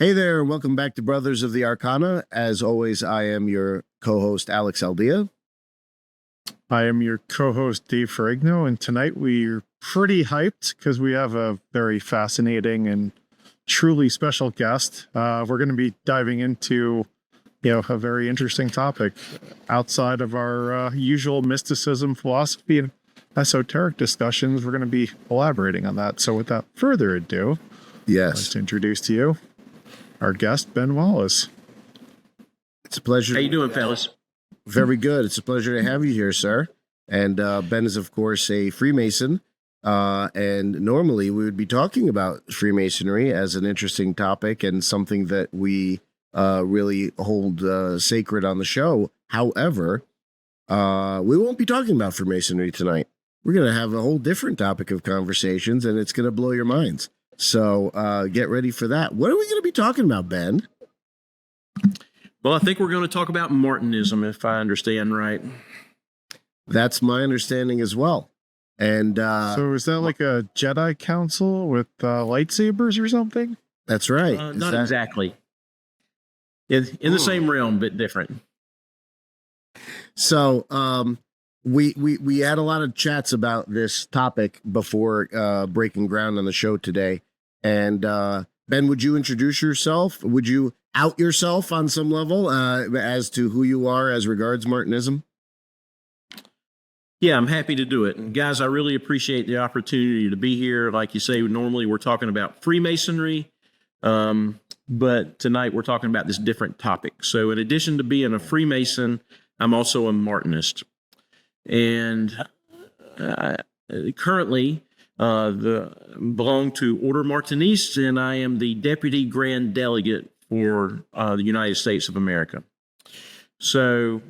Hey there, and welcome back to Brothers of the Arcana. As always, I am your co-host, Alex Aldea. I am your co-host, Dave Ferrigno, and tonight we're pretty hyped because we have a very fascinating and truly special guest. We're going to be diving into, a very interesting topic outside of our usual mysticism, philosophy, and esoteric discussions. We're going to be elaborating on that. So without further ado, let's introduce to you our guest, Ben Wallace. It's a pleasure. How you doing, fellas? Very good. It's a pleasure to have you here, sir. And Ben is, of course, a Freemason. And normally we would be talking about Freemasonry as an interesting topic and something that we really hold sacred on the show. However, we won't be talking about Freemasonry tonight. We're going to have a whole different topic of conversations, and it's going to blow your minds. So get ready for that. What are we going to be talking about, Ben? Well, I think we're going to talk about Martinism, if I understand right. That's my understanding as well. And so is that like a Jedi council with lightsabers or something? That's right. Not exactly. In the same realm, but different. So we had a lot of chats about this topic before breaking ground on the show today. And Ben, would you introduce yourself? Would you out yourself on some level as to who you are as regards Martinism? Yeah, I'm happy to do it. And guys, I really appreciate the opportunity to be here. Like you say, normally we're talking about Freemasonry, but tonight we're talking about this different topic. So in addition to being a Freemason, I'm also a Martinist. And currently belong to Ordre Martiniste, and I am the Deputy Grand Delegate for the United States of America. So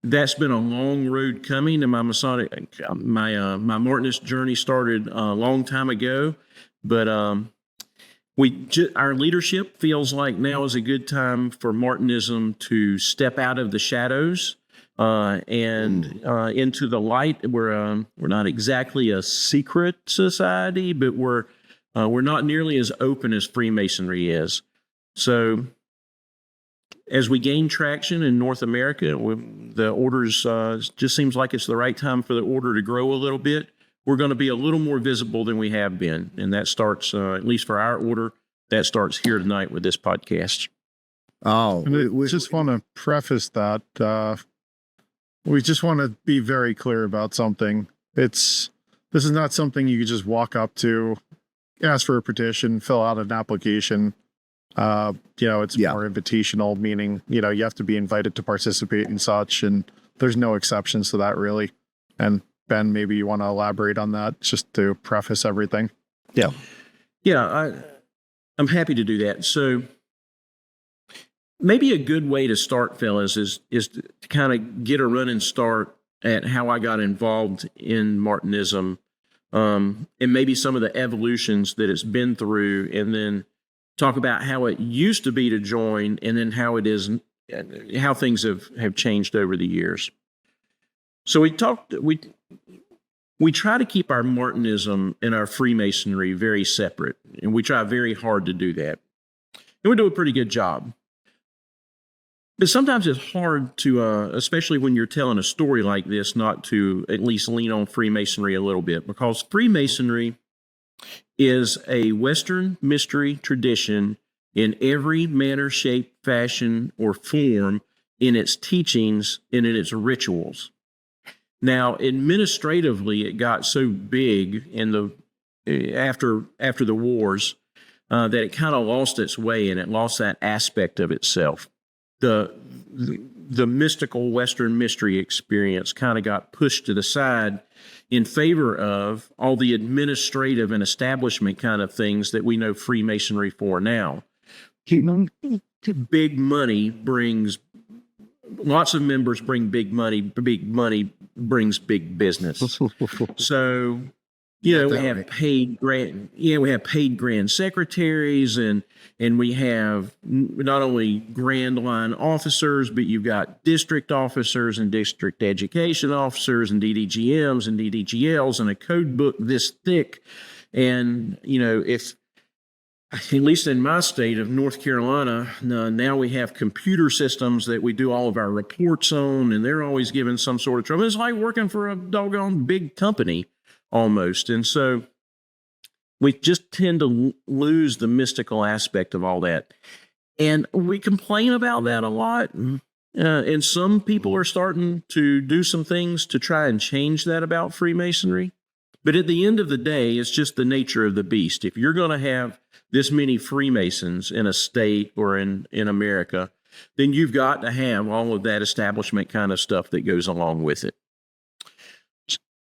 that's been a long road coming, and my Martinist journey started a long time ago. But our leadership feels like now is a good time for Martinism to step out of the shadows and into the light. We're not exactly a secret society, but we're not nearly as open as Freemasonry is. So as we gain traction in North America, the orders just seems like it's the right time for the order to grow a little bit. We're going to be a little more visible than we have been, and that starts, at least for our order, that starts here tonight with this podcast. Oh, we just want to preface that. We just want to be very clear about something. This is not something you can just walk up to, ask for a petition, fill out an application. It's more invitational, meaning, you have to be invited to participate in such, and there's no exceptions to that, really. And Ben, maybe you want to elaborate on that just to preface everything. Yeah, I'm happy to do that. So maybe a good way to start, fellas, is to kind of get a running start at how I got involved in Martinism, and maybe some of the evolutions that it's been through, and then talk about how it used to be to join, and then how it is, how things have changed over the years. So we try to keep our Martinism and our Freemasonry very separate, and we try very hard to do that. And we do a pretty good job. But sometimes it's hard to, especially when you're telling a story like this, not to at least lean on Freemasonry a little bit, because Freemasonry is a Western mystery tradition in every manner, shape, fashion, or form in its teachings and in its rituals. Now, administratively, it got so big in the after the wars that it kind of lost its way, and it lost that aspect of itself. The mystical Western mystery experience kind of got pushed to the side in favor of all the administrative and establishment kind of things that we know Freemasonry for now. Big money brings, lots of members bring big money brings big business. So, we have paid grand secretaries, and we have not only grand line officers, but you've got district officers and district education officers and DDGMs and DDGLs and a code book this thick. And, if at least in my state of North Carolina, now we have computer systems that we do all of our reports on, and they're always giving some sort of trouble. It's like working for a doggone big company almost. And so we just tend to lose the mystical aspect of all that. And we complain about that a lot. And some people are starting to do some things to try and change that about Freemasonry. But at the end of the day, it's just the nature of the beast. If you're going to have this many Freemasons in a state or in America, then you've got to have all of that establishment kind of stuff that goes along with it.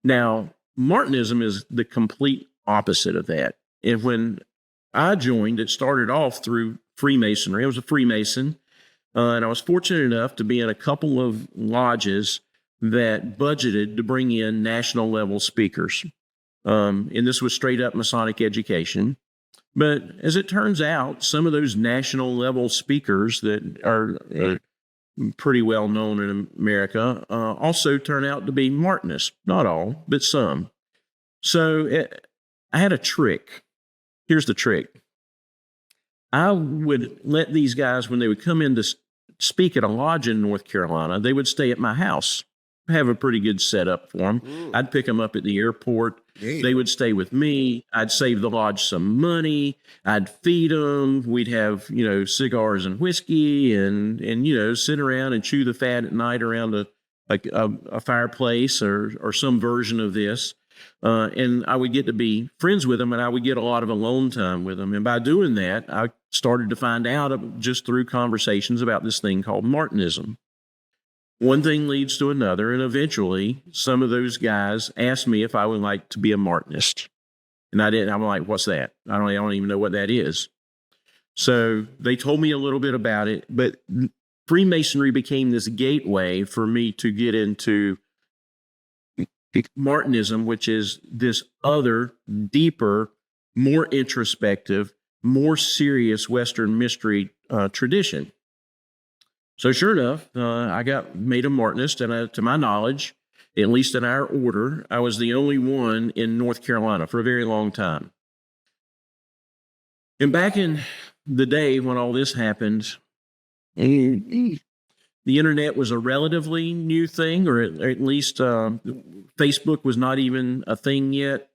Now, Martinism is the complete opposite of that. And when I joined, it started off through Freemasonry. I was a Freemason, and I was fortunate enough to be in a couple of lodges that budgeted to bring in national level speakers. And this was straight up Masonic education. But as it turns out, some of those national level speakers that are pretty well known in America also turn out to be Martinists. Not all, but some. So I had a trick. Here's the trick. I would let these guys, when they would come in to speak at a lodge in North Carolina, they would stay at my house. I have a pretty good setup for them. I'd pick them up at the airport. They would stay with me. I'd save the lodge some money. I'd feed them. We'd have, cigars and whiskey and sit around and chew the fat at night around a fireplace or some version of this. And I would get to be friends with them, and I would get a lot of alone time with them. And by doing that, I started to find out just through conversations about this thing called Martinism. One thing leads to another, and eventually some of those guys asked me if I would like to be a Martinist. And I didn't. I'm like, what's that? I don't even know what that is. So they told me a little bit about it, but Freemasonry became this gateway for me to get into Martinism, which is this other, deeper, more introspective, more serious Western mystery tradition. So sure enough, I got made a Martinist, and to my knowledge, at least in our order, I was the only one in North Carolina for a very long time. And back in the day when all this happened, the internet was a relatively new thing, or at least Facebook was not even a thing yet.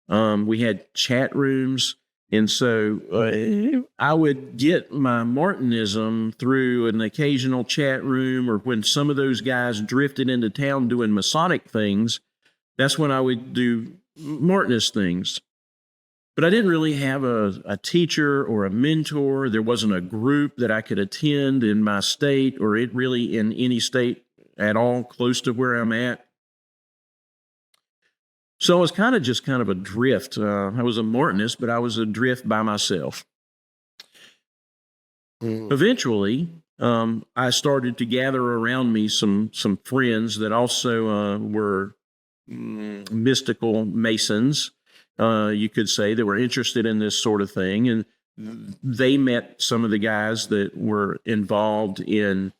We had chat rooms. And so I would get my Martinism through an occasional chat room, or when some of those guys drifted into town doing Masonic things, that's when I would do Martinist things. But I didn't really have a teacher or a mentor. There wasn't a group that I could attend in my state, or really in any state at all close to where I'm at. So I was kind of adrift. I was a Martinist, but I was adrift by myself. Eventually, I started to gather around me some friends that also were mystical Masons, you could say, that were interested in this sort of thing. And they met some of the guys that were involved in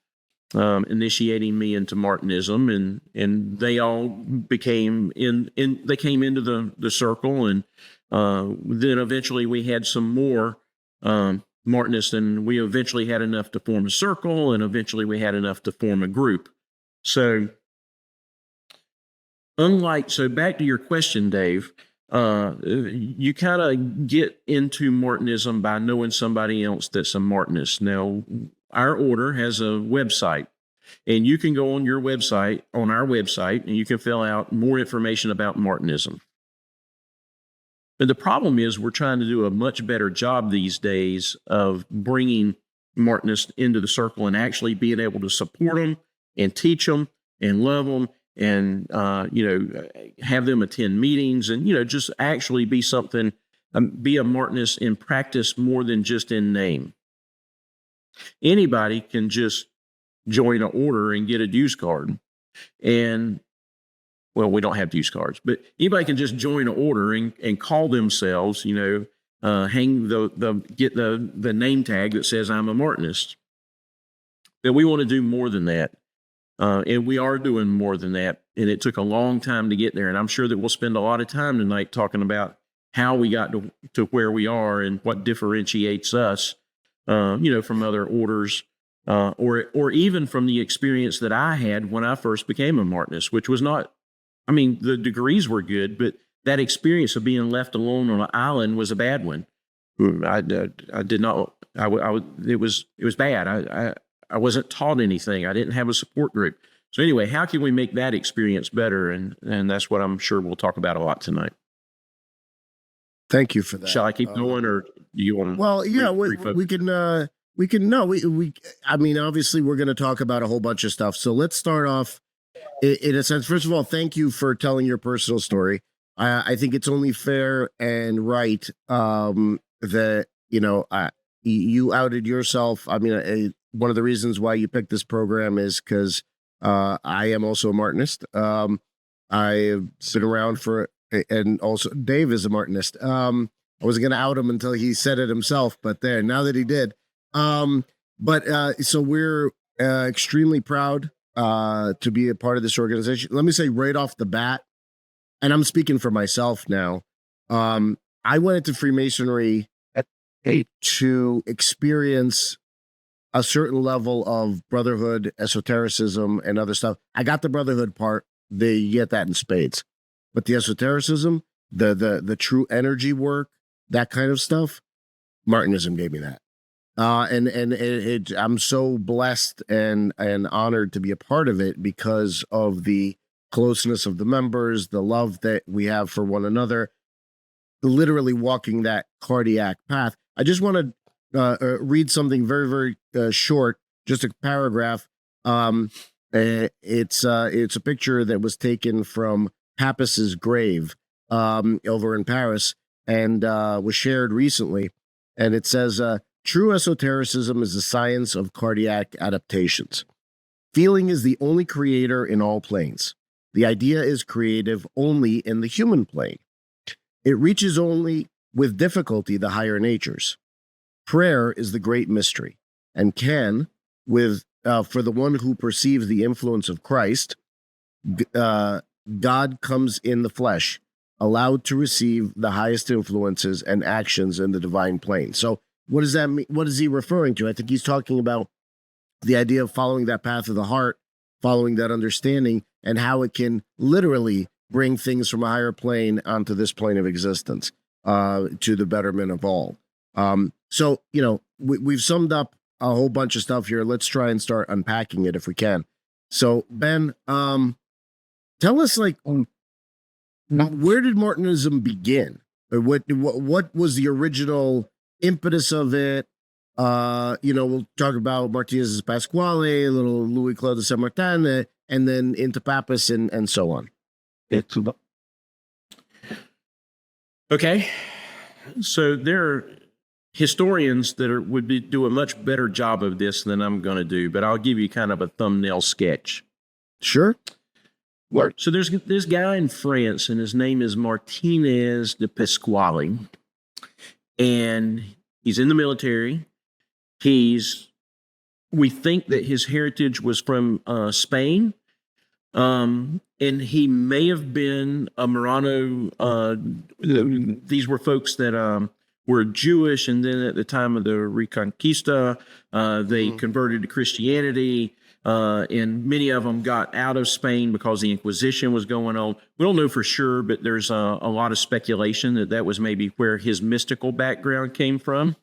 initiating me into Martinism, and they all became they came into the circle, and then eventually we had some more Martinists, and we eventually had enough to form a circle, and eventually we had enough to form a group. So back to your question, Dave, you kind of get into Martinism by knowing somebody else that's a Martinist. Now, our order has a website, and you can go on our website, and you can fill out more information about Martinism. But the problem is we're trying to do a much better job these days of bringing Martinists into the circle and actually being able to support them and teach them and love them and, have them attend meetings and, just actually be be a Martinist in practice more than just in name. Anybody can just join an order and get a dues card. And, well, we don't have dues cards, but anybody can just join an order and call themselves, hang get the name tag that says I'm a Martinist. But we want to do more than that. And we are doing more than that. And it took a long time to get there. And I'm sure that we'll spend a lot of time tonight talking about how we got to where we are and what differentiates us, from other orders, or even from the experience that I had when I first became a Martinist, which was not, the degrees were good, but that experience of being left alone on an island was a bad one. I did not, it was bad. I wasn't taught anything. I didn't have a support group. So anyway, how can we make that experience better? And that's what I'm sure we'll talk about a lot tonight. Thank you for that. Shall I keep going, or do you want to? Well, yeah, we can. Obviously, we're going to talk about a whole bunch of stuff. So let's start off in a sense. First of all, thank you for telling your personal story. I think it's only fair and right that you outed yourself. One of the reasons why you picked this program is because I am also a Martinist. I've been around for, and also Dave is a Martinist. I wasn't going to out him until he said it himself, but now that he did. So we're extremely proud to be a part of this organization. Let me say right off the bat, and I'm speaking for myself now, I went into Freemasonry to experience a certain level of brotherhood, esotericism, and other stuff. I got the brotherhood part. You get that in spades. But the esotericism, the true energy work, that kind of stuff, Martinism gave me that. I'm so blessed and honored to be a part of it because of the closeness of the members, the love that we have for one another, literally walking that cardiac path. I just want to read something very, very short, just a paragraph. It's a picture that was taken from Papus's grave over in Paris and was shared recently. And it says, true esotericism is the science of cardiac adaptations. Feeling is the only creator in all planes. The idea is creative only in the human plane. It reaches only with difficulty the higher natures. Prayer is the great mystery, and can, for the one who perceives the influence of Christ, God comes in the flesh, allowed to receive the highest influences and actions in the divine plane. So what does that mean? What is he referring to? I think he's talking about the idea of following that path of the heart, following that understanding, and how it can literally bring things from a higher plane onto this plane of existence, to the betterment of all. So, we've summed up a whole bunch of stuff here. Let's try and start unpacking it if we can. So, Ben, tell us, where did Martinism begin? Or what was the original impetus of it? We'll talk about Martinez Pasquale, a little Louis Claude de Saint Martin, and then into Papus and so on. Okay. So there are historians that would do a much better job of this than I'm going to do, but I'll give you kind of a thumbnail sketch. Sure. So there's this guy in France, and his name is Martinez de Pasquale, and he's in the military. We think that his heritage was from Spain, and he may have been a Marrano. These were folks that were Jewish, and then at the time of the Reconquista, they converted to Christianity. And many of them got out of Spain because the Inquisition was going on. We don't know for sure, but there's a lot of speculation that was maybe where his mystical background came from.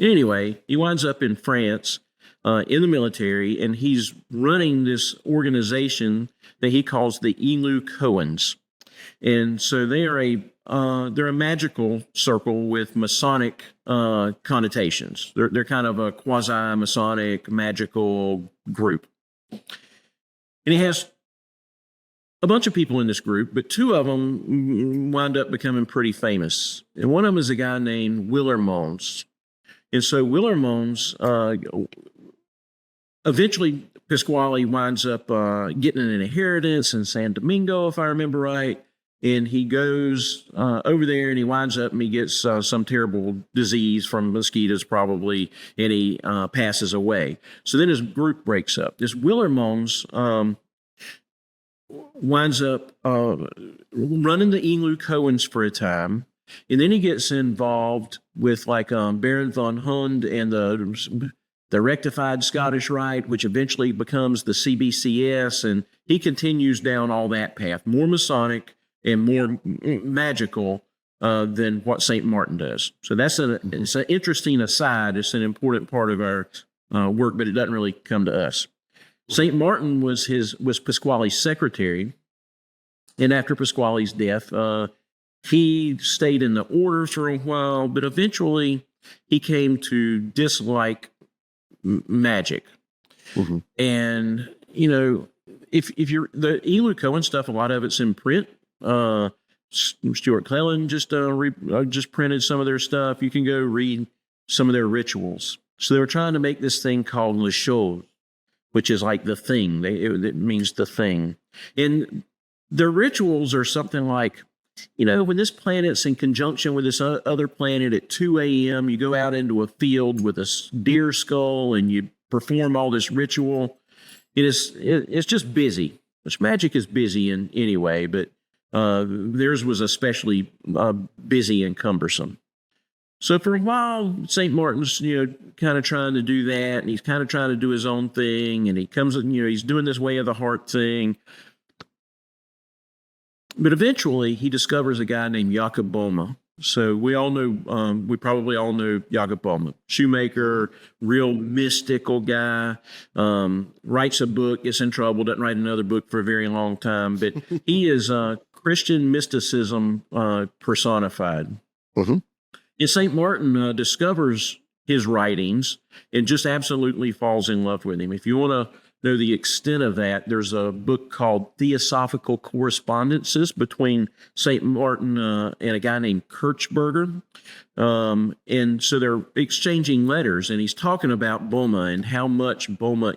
Anyway, he winds up in France in the military, and he's running this organization that he calls the Elu Cohens. And so they're a magical circle with Masonic connotations. They're kind of a quasi-Masonic magical group. And he has a bunch of people in this group, but two of them wind up becoming pretty famous. And one of them is a guy named Willermans. And so Willermans, eventually Pasquale winds up getting an inheritance in San Domingo, if I remember right. And he goes over there and he winds up and he gets some terrible disease from mosquitoes probably, and he passes away. So then his group breaks up. This Willermans winds up running the Elu Cohens for a time. And then he gets involved with like Baron von Hund and the Rectified Scottish Rite, which eventually becomes the CBCS. And he continues down all that path, more Masonic and more magical than what St. Martin does. So it's an interesting aside. It's an important part of our work, but it doesn't really come to us. St. Martin was Pasquale's secretary. And after Pasquale's death, he stayed in the order for a while, but eventually he came to dislike magic. Mm-hmm. And, if you're the Elu Cohen stuff, a lot of it's in print. Stuart Cleland just printed some of their stuff. You can go read some of their rituals. So they were trying to make this thing called Le Chose, which is like the thing. It means the thing. And the rituals are something like, when this planet's in conjunction with this other planet at 2 a.m., you go out into a field with a deer skull and you perform all this ritual. It's just busy. Which magic is busy in anyway, but theirs was especially busy and cumbersome. So for a while, St. Martin's, kind of trying to do that, and he's kind of trying to do his own thing, and he comes, he's doing this way of the heart thing. But eventually, he discovers a guy named Jacob Boehme. So we probably all know Jacob Boehme, shoemaker, real mystical guy, writes a book, gets in trouble, doesn't write another book for a very long time, but he is Christian mysticism personified. Mm-hmm. And St. Martin discovers his writings and just absolutely falls in love with him. If you want to know the extent of that, there's a book called Theosophical Correspondences between St. Martin and a guy named Kirchberger. And so they're exchanging letters, and he's talking about Boehme and how much Boehme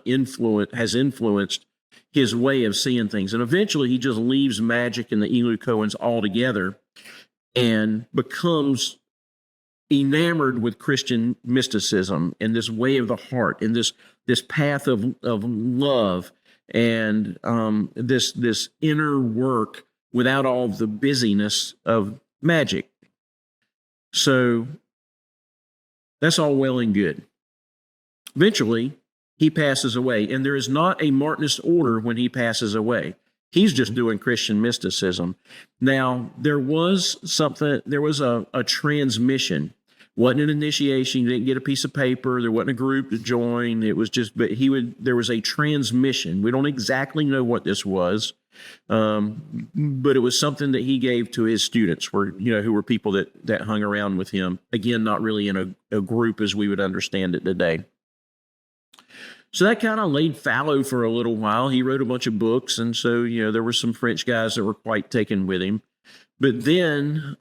has influenced his way of seeing things. And eventually he just leaves magic and the Elu Cohens altogether and becomes enamored with Christian mysticism and this way of the heart and this path of love and this inner work without all the busyness of magic. So that's all well and good. Eventually, he passes away, and there is not a Martinist order when he passes away. He's just doing Christian mysticism. Now, there was a transmission. Wasn't an initiation. You didn't get a piece of paper. There wasn't a group to join. It was just, there was a transmission. We don't exactly know what this was, but it was something that he gave to his students, who were people that hung around with him. Again, not really in a group as we would understand it today. So that kind of laid fallow for a little while. He wrote a bunch of books, and so, there were some French guys that were quite taken with him. But then,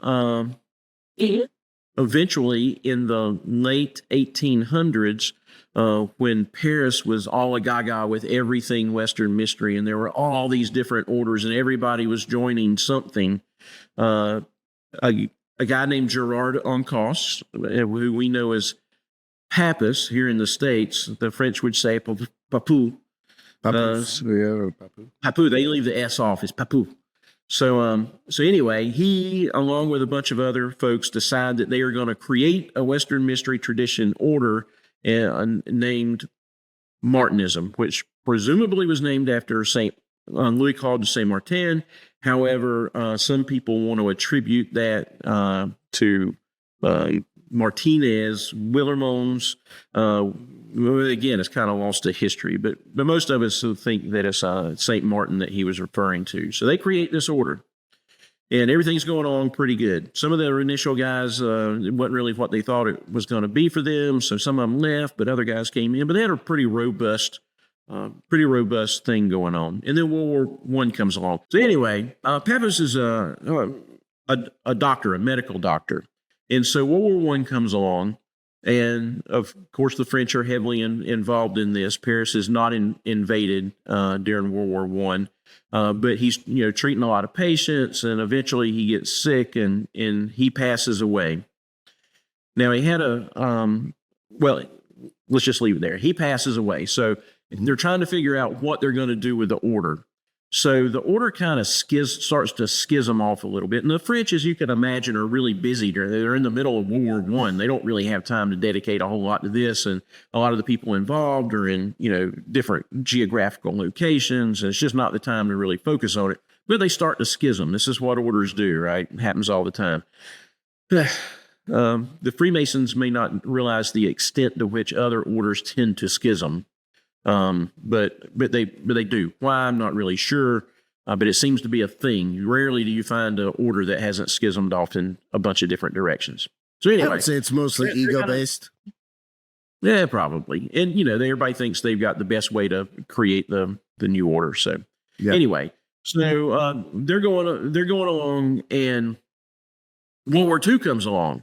eventually, in the late 1800s, when Paris was all agaga with everything Western mystery, and there were all these different orders, and everybody was joining something, a guy named Gerard Encausse, who we know as Papus here in the States, the French would say Papus. Papus. Papus. Papus. They leave the S off. It's Papus. So anyway, he, along with a bunch of other folks, decide that they are going to create a Western mystery tradition order named Martinism, which presumably was named after Saint Louis Claude de Saint Martin. However, some people want to attribute that to Martinez, Willermons. Again, it's kind of lost to history, but most of us think that it's St. Martin that he was referring to. So they create this order, and everything's going on pretty good. Some of the initial guys, it wasn't really what they thought it was going to be for them, so some of them left, but other guys came in. But they had a pretty robust thing going on. And then World War I comes along. So anyway, Papus is a doctor, a medical doctor. And so World War I comes along, and of course the French are heavily involved in this. Paris is not invaded during World War I, but he's treating a lot of patients, and eventually he gets sick and he passes away. Now he had let's just leave it there. He passes away. So they're trying to figure out what they're going to do with the order. So the order kind of starts to schism off a little bit. And the French, as you can imagine, are really busy. They're in the middle of World War I. They don't really have time to dedicate a whole lot to this. And a lot of the people involved are in, different geographical locations. And it's just not the time to really focus on it. But they start to schism. This is what orders do, right? It happens all the time. The Freemasons may not realize the extent to which other orders tend to schism. But they do. Why, I'm not really sure, but it seems to be a thing. Rarely do you find an order that hasn't schismed off in a bunch of different directions. So anyway, I would say it's mostly ego-based. Yeah, probably. And everybody thinks they've got the best way to create the new order. So anyway, so they're going along, and World War II comes along.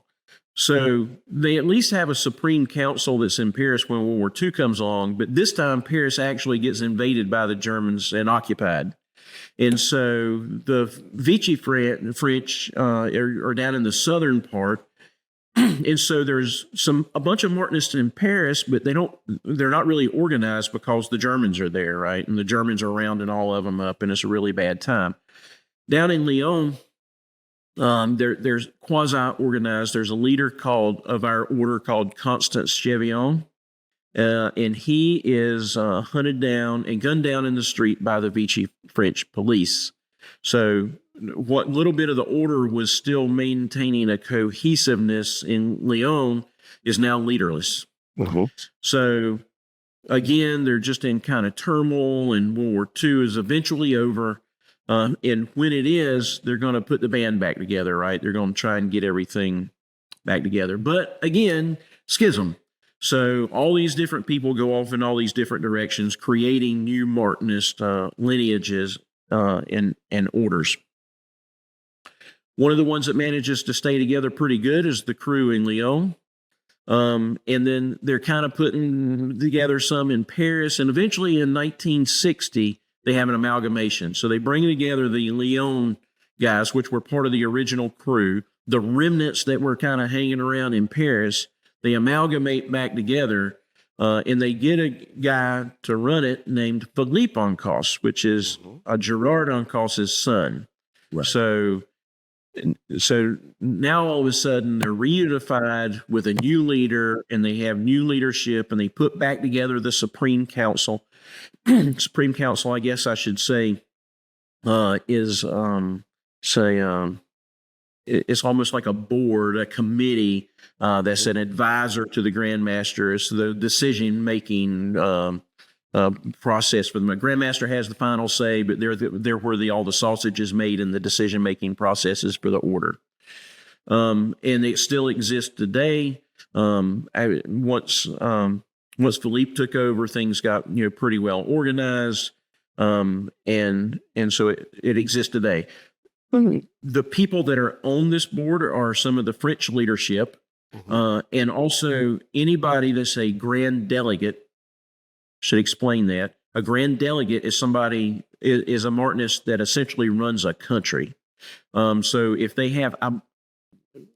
So they at least have a Supreme Council that's in Paris when World War II comes along, but this time Paris actually gets invaded by the Germans and occupied. And so the Vichy French are down in the southern part. And so there's a bunch of Martinists in Paris, but they're not really organized because the Germans are there, right? And the Germans are rounding all of them up, and it's a really bad time. Down in Lyon, there's quasi-organized. There's a leader of our order called Constance Chevion, and he is hunted down and gunned down in the street by the Vichy French police. So what little bit of the order was still maintaining a cohesiveness in Lyon is now leaderless. Mm-hmm. So again, they're just in kind of turmoil, and World War II is eventually over. And when it is, they're going to put the band back together, right? They're going to try and get everything back together. But again, schism. So all these different people go off in all these different directions, creating new Martinist lineages and orders. One of the ones that manages to stay together pretty good is the crew in Lyon. And then they're kind of putting together some in Paris. And eventually in 1960, they have an amalgamation. So they bring together the Lyon guys, which were part of the original crew, the remnants that were kind of hanging around in Paris. They amalgamate back together, and they get a guy to run it named Philippe Ancasse, which is Gerard Ancasse's son. Right. So now all of a sudden they're reunified with a new leader, and they have new leadership, and they put back together the Supreme Council. Supreme Council, I guess I should say, is it's almost like a board, a committee that's an advisor to the Grand Master. It's the decision-making process for them. The Grand Master has the final say, but they're where all the sausage is made in the decision-making processes for the order. And it still exists today. Once Philippe took over, things got pretty well organized, and so it exists today. The people that are on this board are some of the French leadership, and also anybody that's a Grand Delegate. Should explain that. A Grand Delegate is is a Martinist that essentially runs a country. So if they have,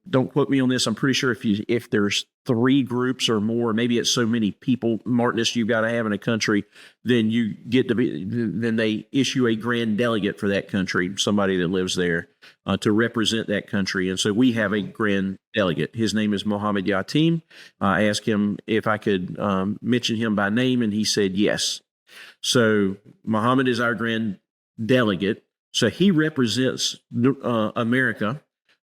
don't quote me on this, I'm pretty sure if there's 3 groups or more, maybe it's so many people, Martinists you've got to have in a country, then then they issue a Grand Delegate for that country, somebody that lives there, to represent that country. And so we have a Grand Delegate. His name is Mohammed Yatim. I asked him if I could mention him by name, and he said yes. So Mohammed is our Grand Delegate. So he represents America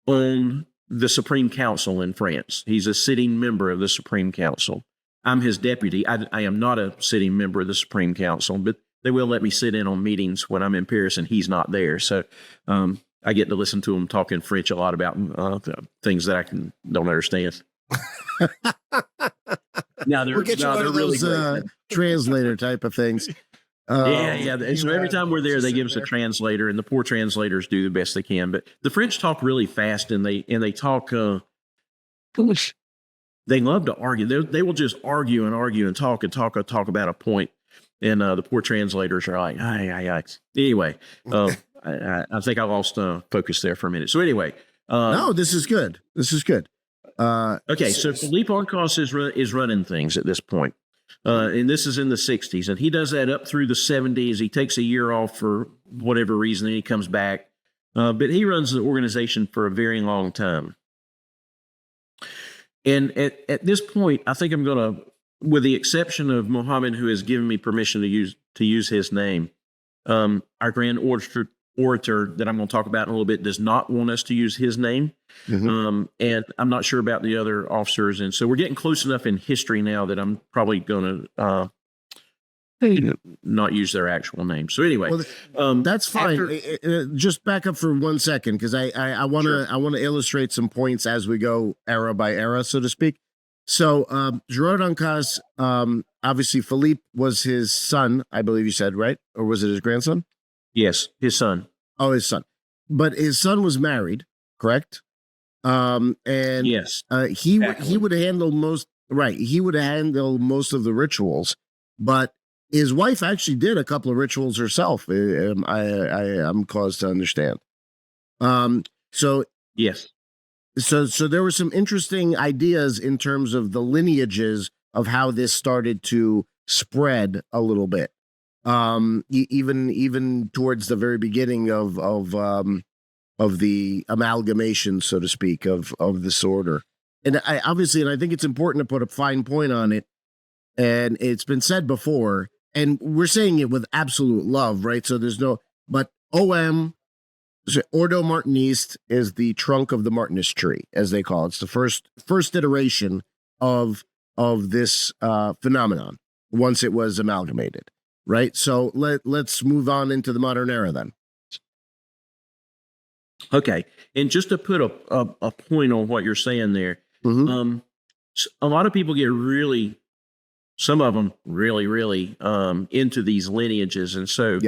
on the Supreme Council in France. He's a sitting member of the Supreme Council. I'm his deputy. I am not a sitting member of the Supreme Council, but they will let me sit in on meetings when I'm in Paris and he's not there. So I get to listen to him talk in French a lot about things that I don't understand. Now We'll get you one of really those translator type of things. Yeah. So every time we're there, they give us a translator, and the poor translators do the best they can. But the French talk really fast, and they talk. They love to argue. They will just argue and talk about a point, and the poor translators are like, "Aye." Anyway, I think I lost focus there for a minute. So anyway, no, this is good. Okay, so Philippe Ancasse is running things at this point. And this is in the 60s. And he does that up through the 70s. He takes a year off for whatever reason, and he comes back. But he runs the organization for a very long time. And at this point, I think I'm going to, with the exception of Muhammad, who has given me permission to use his name, our Grand Orator that I'm going to talk about in a little bit does not want us to use his name. And I'm not sure about the other officers. And so we're getting close enough in history now that I'm probably going to not use their actual name. So anyway, that's fine. Just back up for 1 second, because I want to illustrate some points as we go era by era, so to speak. So Gerard Ancas, obviously Philippe was his son, I believe you said, right? Or was it his grandson? Yes, his son. Oh, his son. But his son was married, correct? And yes, he would handle most, right? He would handle most of the rituals, but his wife actually did a couple of rituals herself. I'm caused to understand. So yes. So there were some interesting ideas in terms of the lineages of how this started to spread a little bit. Even towards the very beginning of the amalgamation, so to speak, of this order. And I think it's important to put a fine point on it. And it's been said before, and we're saying it with absolute love, right? So but Ordre Martiniste is the trunk of the Martinist tree, as they call it. It's the first iteration of this phenomenon once it was amalgamated, right? So let's move on into the modern era then. Okay, and just to put a point on what you're saying there, a lot of people get some of them really into these lineages, and so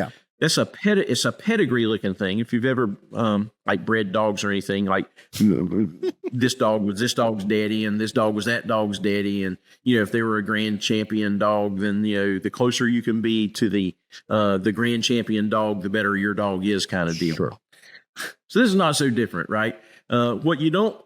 it's a pedigree looking thing. If you've ever like bred dogs or anything, like this dog was this dog's daddy, and this dog was that dog's daddy, and if they were a grand champion dog, then the closer you can be to the grand champion dog, the better your dog is, kind of deal. Sure. So this is not so different, right? What you don't,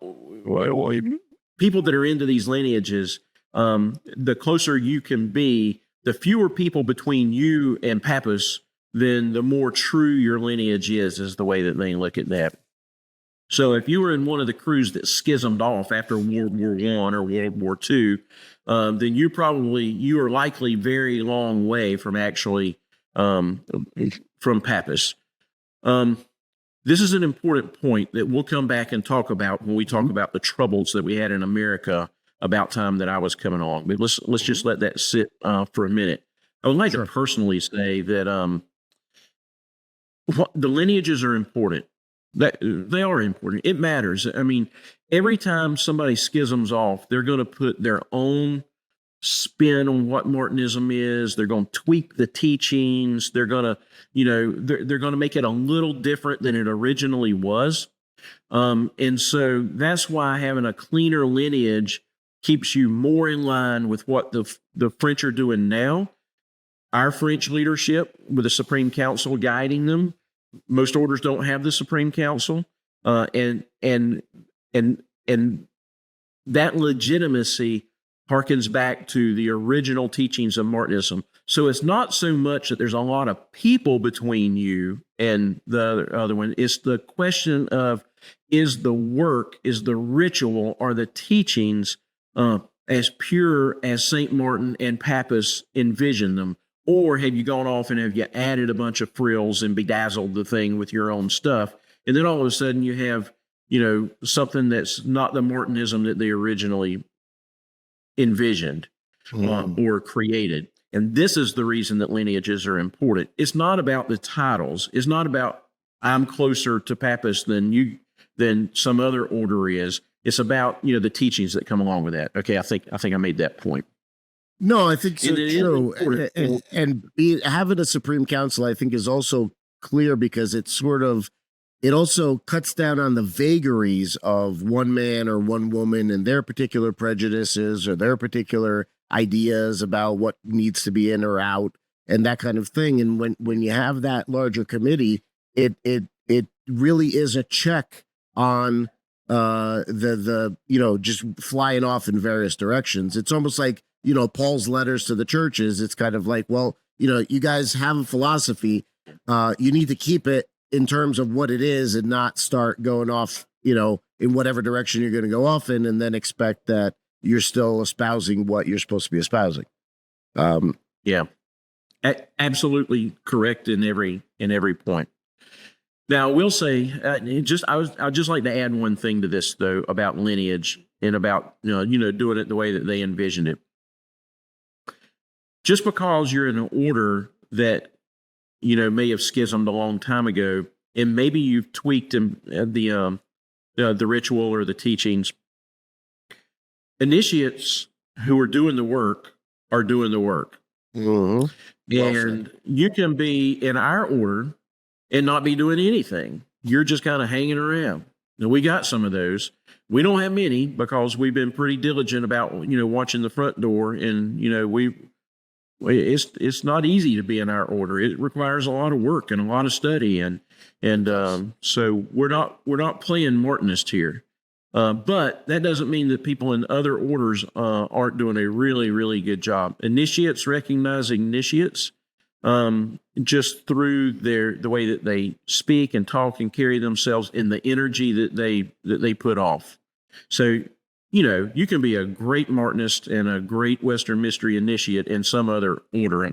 people that are into these lineages, the closer you can be, the fewer people between you and Papus, then the more true your lineage is the way that they look at that. So if you were in one of the crews that schismed off after World War I or World War II, then you are likely very long way from actually from Papus. This is an important point that we'll come back and talk about when we talk about the troubles that we had in America about time that I was coming along. But let's just let that sit for a minute. I would like to personally say that the lineages are important. That they are important. It matters. I mean, every time somebody schisms off, they're going to put their own spin on what Martinism is. They're going to tweak the teachings. They're going to, they're going to make it a little different than it originally was. And so that's why having a cleaner lineage keeps you more in line with what the French are doing now. Our French leadership, with the Supreme Council guiding them, most orders don't have the Supreme Council, and that legitimacy harkens back to the original teachings of Martinism. So it's not so much that there's a lot of people between you and the other one. It's the question of, is the work, is the ritual, are the teachings as pure as St. Martin and Papus envisioned them? Or have you gone off and have you added a bunch of frills and bedazzled the thing with your own stuff? And then all of a sudden you have, something that's not the Martinism that they originally envisioned or created. And this is the reason that lineages are important. It's not about the titles. It's not about I'm closer to Papus than some other order is. It's about, the teachings that come along with that. Okay, I think I made that point. No, I think so too. And having a Supreme Council, I think, is also clear because it also cuts down on the vagaries of one man or one woman and their particular prejudices or their particular ideas about what needs to be in or out and that kind of thing. And when you have that larger committee, it really is a check on the just flying off in various directions. It's almost like Paul's letters to the churches, it's kind of like, well, you guys have a philosophy. You need to keep it in terms of what it is and not start going off, in whatever direction you're going to go off in, and then expect that you're still espousing what you're supposed to be espousing. Yeah, absolutely correct in every point. Now, I will say, I'd just like to add one thing to this though about lineage and about doing it the way that they envisioned it. Just because you're in an order that may have schismed a long time ago, and maybe you've tweaked the ritual or the teachings, initiates who are doing the work are doing the work. Mm-hmm. And you can be in our order and not be doing anything. You're just kind of hanging around. Now, we got some of those. We don't have many because we've been pretty diligent about, watching the front door. And, it's not easy to be in our order. It requires a lot of work and a lot of study. And so we're not playing Martinist here. But that doesn't mean that people in other orders aren't doing a really, really good job. Initiates recognizing initiates just through the way that they speak and talk and carry themselves in the energy that they put off. So, you can be a great Martinist and a great Western Mystery initiate in some other order.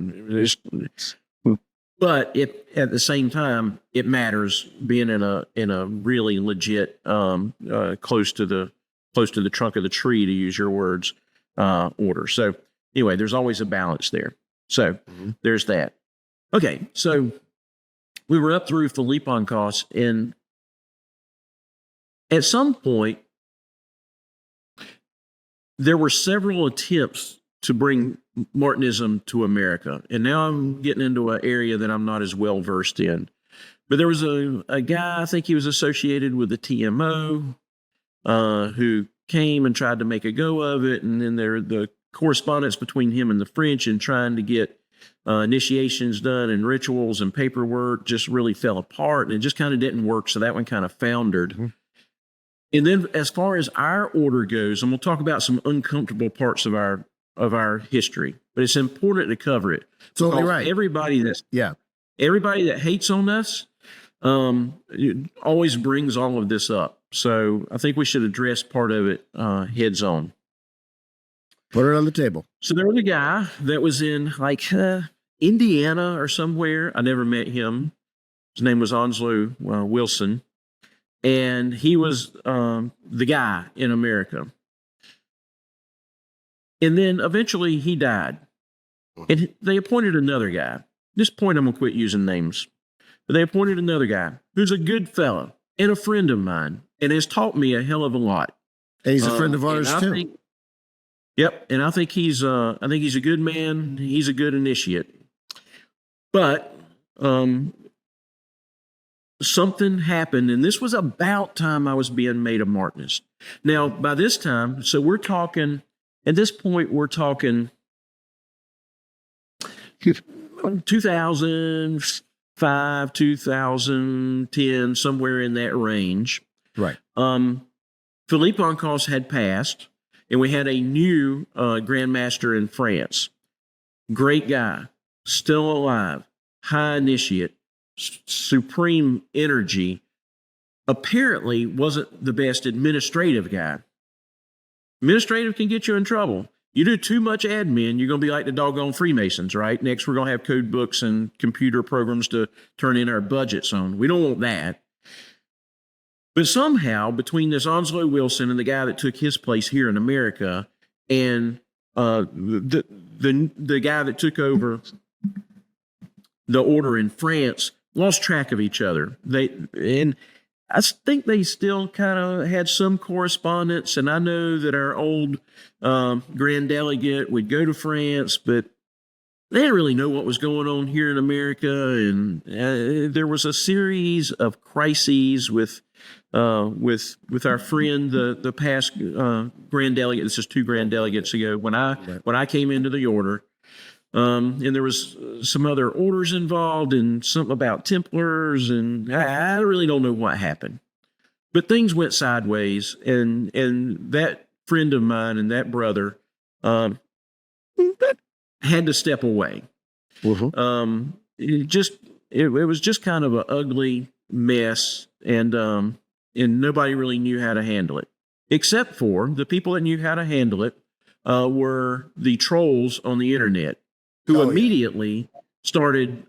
But at the same time, it matters being in a really legit, close to the trunk of the tree, to use your words, order. So anyway, there's always a balance there. So there's that. Okay, so we were up through Philipponkos, and at some point, there were several attempts to bring Martinism to America. And now I'm getting into an area that I'm not as well versed in. But there was a guy, I think he was associated with the TMO, who came and tried to make a go of it. And then the correspondence between him and the French and trying to get initiations done and rituals and paperwork just really fell apart. And it just kind of didn't work. So that one kind of foundered. Mm-hmm. And then as far as our order goes, and we'll talk about some uncomfortable parts of our history, but it's important to cover it. Totally right. Everybody that hates on us always brings all of this up. So I think we should address part of it heads on. Put it on the table. So there was a guy that was in Indiana or somewhere. I never met him. His name was Onslow Wilson. And he was the guy in America. And then eventually he died. And they appointed another guy. At this point, I'm going to quit using names. But they appointed another guy who's a good fellow and a friend of mine and has taught me a hell of a lot. And he's a friend of ours, too. Yep. And I think he's a good man. He's a good initiate. But something happened, and this was about time I was being made a Martinist. Now, by this time, so we're talking 2005, 2010, somewhere in that range. Right. Philipponkos had passed, and we had a new Grand Master in France. Great guy, still alive, high initiate, supreme energy, apparently wasn't the best administrative guy. Administrative can get you in trouble. You do too much admin, you're going to be like the doggone Freemasons, right? Next, we're going to have code books and computer programs to turn in our budgets on. We don't want that. But somehow, between this Onslow Wilson and the guy that took his place here in America, and the guy that took over the order in France, lost track of each other. And I think they still kind of had some correspondence. And I know that our old Grand Delegate would go to France, but they didn't really know what was going on here in America. And there was a series of crises with our friend, the past Grand Delegate. This is 2 Grand Delegates ago when I came into the order. And there was some other orders involved and something about Templars, and I really don't know what happened. But things went sideways, and that friend of mine and that brother had to step away. It was just kind of an ugly mess, and nobody really knew how to handle it, except for the people that knew how to handle it were the trolls on the internet, who immediately started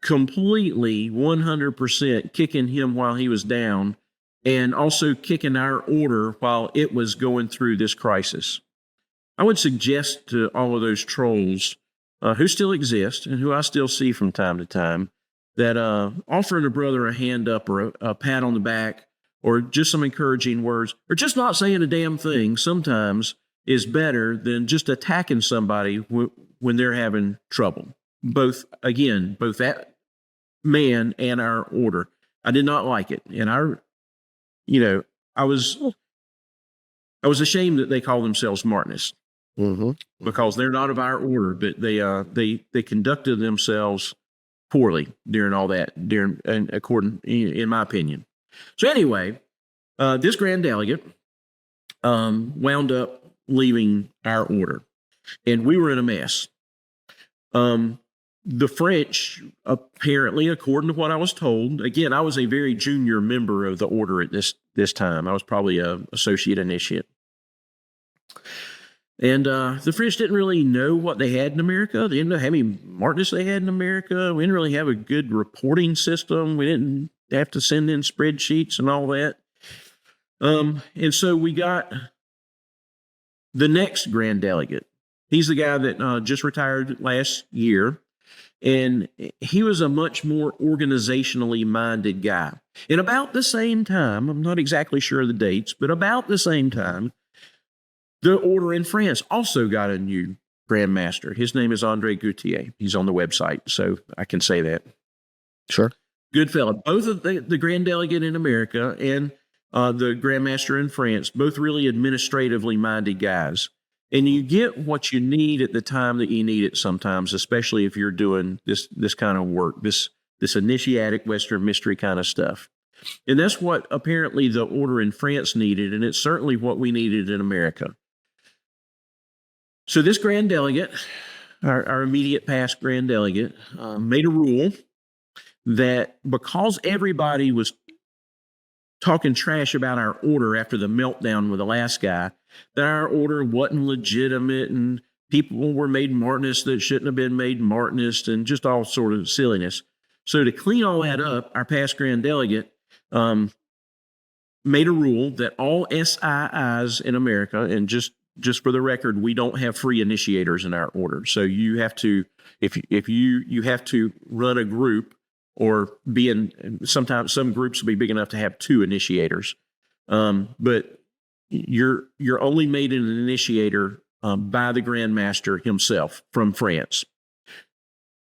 completely 100% kicking him while he was down, and also kicking our order while it was going through this crisis. I would suggest to all of those trolls who still exist and who I still see from time to time, that offering a brother a hand up or a pat on the back or just some encouraging words or just not saying a damn thing sometimes is better than just attacking somebody when they're having trouble. Both that man and our order. I did not like it. And I was ashamed that they call themselves Martinists. Because they're not of our order, but they conducted themselves poorly during all that, in my opinion. So anyway, this Grand Delegate wound up leaving our order, and we were in a mess. The French, apparently, according to what I was told, again, I was a very junior member of the order at this time. I was probably an associate initiate. And the French didn't really know what they had in America. They didn't know how many Martinists they had in America. We didn't really have a good reporting system. We didn't have to send in spreadsheets and all that. And so we got the next Grand Delegate. He's the guy that just retired last year. And he was a much more organizationally minded guy. And about the same time, I'm not exactly sure of the dates, but about the same time, the order in France also got a new Grand Master. His name is Andre Gautier. He's on the website, so I can say that. Sure. Good fella. Both of the Grand Delegate in America and the Grand Master in France, both really administratively minded guys. And you get what you need at the time that you need it sometimes, especially if you're doing this kind of work, this initiatic Western mystery kind of stuff. And that's what apparently the order in France needed, and it's certainly what we needed in America. So this Grand Delegate, our immediate past Grand Delegate, made a rule that because everybody was talking trash about our order after the meltdown with the last guy, that our order wasn't legitimate and people were made Martinists that shouldn't have been made Martinists and just all sort of silliness. So to clean all that up, our past Grand Delegate made a rule that all SIIs in America, and just for the record, we don't have free initiators in our order. So you have to, if you have to run a group or be in, sometimes some groups will be big enough to have 2 initiators. But you're only made an initiator by the Grand Master himself from France.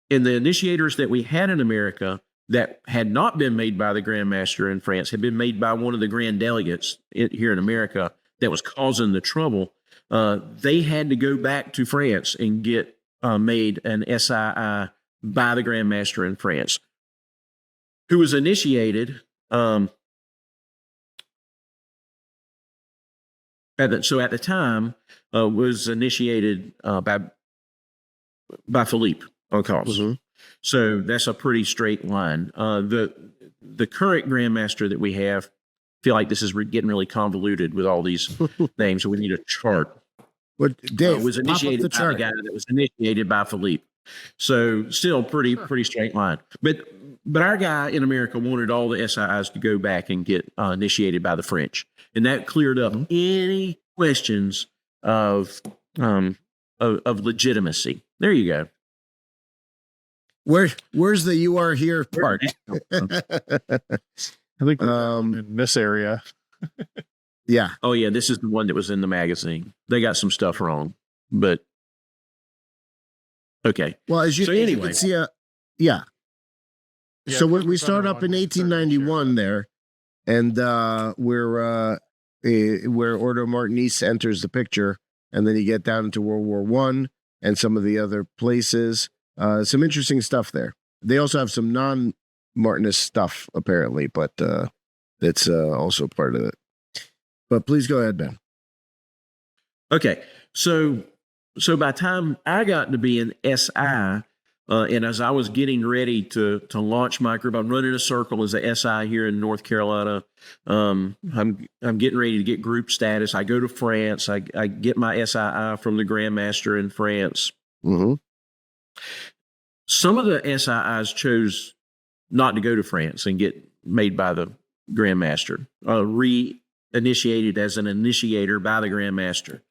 And the initiators that we had in America that had not been made by the Grand Master in France had been made by one of the Grand Delegates here in America that was causing the trouble. They had to go back to France and get made an SII by the Grand Master in France, who was initiated at the time was initiated by Philippe on cause. So that's a pretty straight line. The current Grandmaster that we have, feel like this is getting really convoluted with all these names, so we need a chart. What Dave was initiated by the guy that was initiated by Philippe. So still pretty straight line. But our guy in America wanted all the SIIs to go back and get initiated by the French, and that cleared up any questions of legitimacy. There you go. Where's the "you are here" part? I think in this area. Yeah. Oh yeah, this is the one that was in the magazine. They got some stuff wrong, but okay. Well, as you Yeah. So we start up in 1891 there, and where Ordre Martiniste enters the picture, and then you get down into World War I and some of the other places. Some interesting stuff there. They also have some non-Martinist stuff apparently, but that's also part of it. But please go ahead, Ben. Okay, so so by the time I got to be an SI, and as I was getting ready to launch my group, I'm running a circle as a SI here in North Carolina. I'm getting ready to get group status. I go to France. I get my SII from the Grandmaster in France. Mm-hmm. Some of the SIIs chose not to go to France and get made by the Grandmaster, re-initiated as an initiator by the Grandmaster.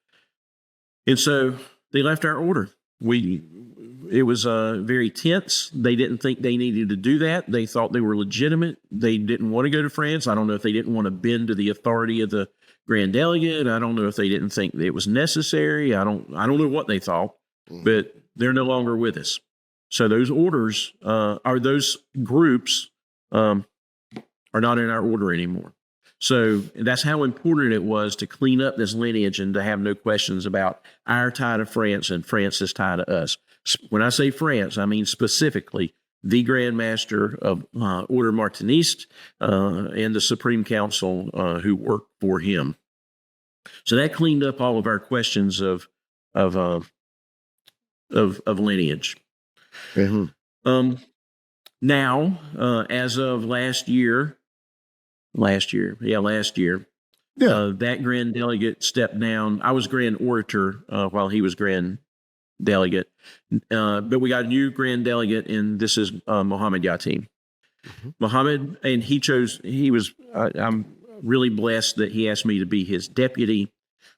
And so they left our order. It was very tense. They didn't think they needed to do that. They thought they were legitimate. They didn't want to go to France. I don't know if they didn't want to bend to the authority of the Grand Delegate. I don't know if they didn't think that it was necessary. I don't know what they thought, but they're no longer with us. So those orders those groups are not in our order anymore. So that's how important it was to clean up this lineage and to have no questions about our tie to France and France's tie to us. When I say France, I mean specifically the Grand Master of Ordre Martiniste and the Supreme Council who worked for him. So that cleaned up all of our questions of lineage. Mm-hmm. Now, as of last year, that Grand Delegate stepped down. I was Grand Orator while he was Grand Delegate, but we got a new Grand Delegate, and this is Mohammed Yatim. Mm-hmm. Mohammed, and I'm really blessed that he asked me to be his deputy,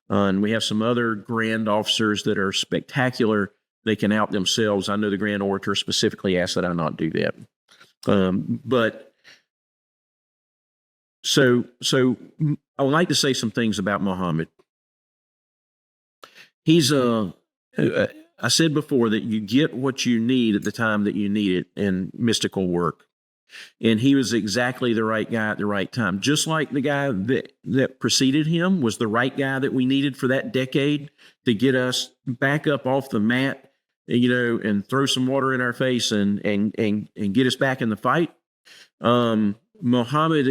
and we have some other Grand Officers that are spectacular. They can out themselves. I know the Grand Orator specifically asked that I not do that. So I would like to say some things about Muhammad. He's I said before that you get what you need at the time that you need it in mystical work. And he was exactly the right guy at the right time. Just like the guy that preceded him was the right guy that we needed for that decade to get us back up off the mat, and throw some water in our face and get us back in the fight. Muhammad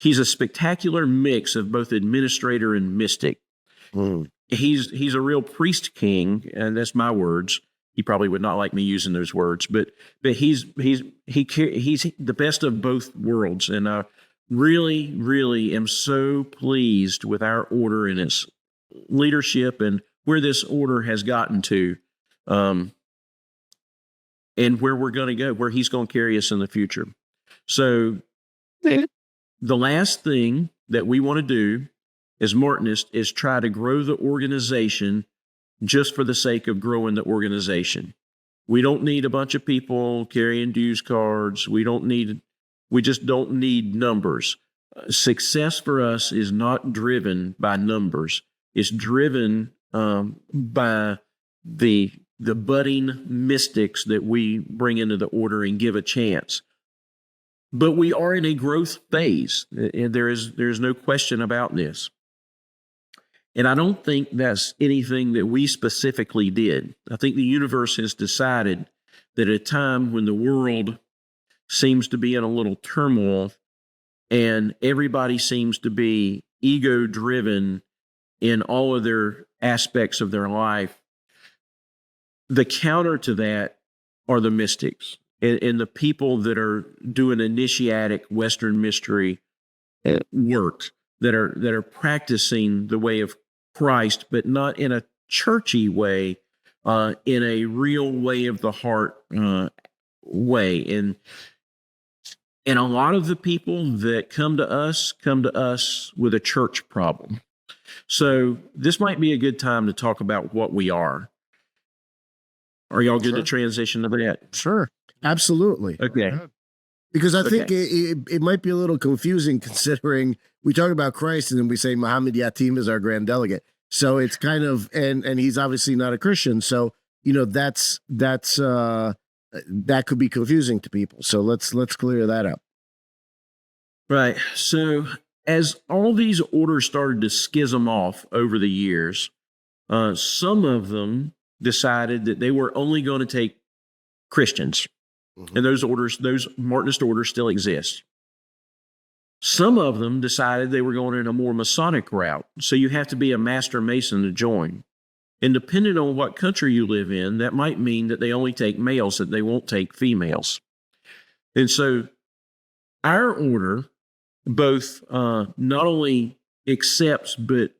he's a spectacular mix of both administrator and mystic. He's a real priest king, and that's my words. He probably would not like me using those words, but he's the best of both worlds, and I really, really am so pleased with our order and its leadership and where this order has gotten to. And where we're going to go, where he's going to carry us in the future. So the last thing that we want to do as Martinists is try to grow the organization just for the sake of growing the organization. We don't need a bunch of people carrying dues cards. We just don't need numbers. Success for us is not driven by numbers. It's driven by the budding mystics that we bring into the order and give a chance. But we are in a growth phase, and there's no question about this. And I don't think that's anything that we specifically did. I think the universe has decided that at a time when the world seems to be in a little turmoil and everybody seems to be ego-driven in all of their aspects of their life, the counter to that are the mystics and the people that are doing initiatic Western mystery work, that are practicing the way of Christ, but not in a churchy way, in a real way of the heart way. And a lot of the people that come to us with a church problem. So this might be a good time to talk about what we are. Are y'all good to transition to that? Sure. Absolutely. Okay. Because I think it might be a little confusing considering we talk about Christ and then we say Muhammad Yatim is our Grand Delegate. So it's kind of, and he's obviously not a Christian. So, that could be confusing to people. So let's clear that up. Right. So as all these orders started to schism off over the years, some of them decided that they were only going to take Christians. Mm-hmm. And those Martinist orders still exist. Some of them decided they were going in a more Masonic route. So you have to be a Master Mason to join. And depending on what country you live in, that might mean that they only take males, that they won't take females. And so our order both not only accepts, but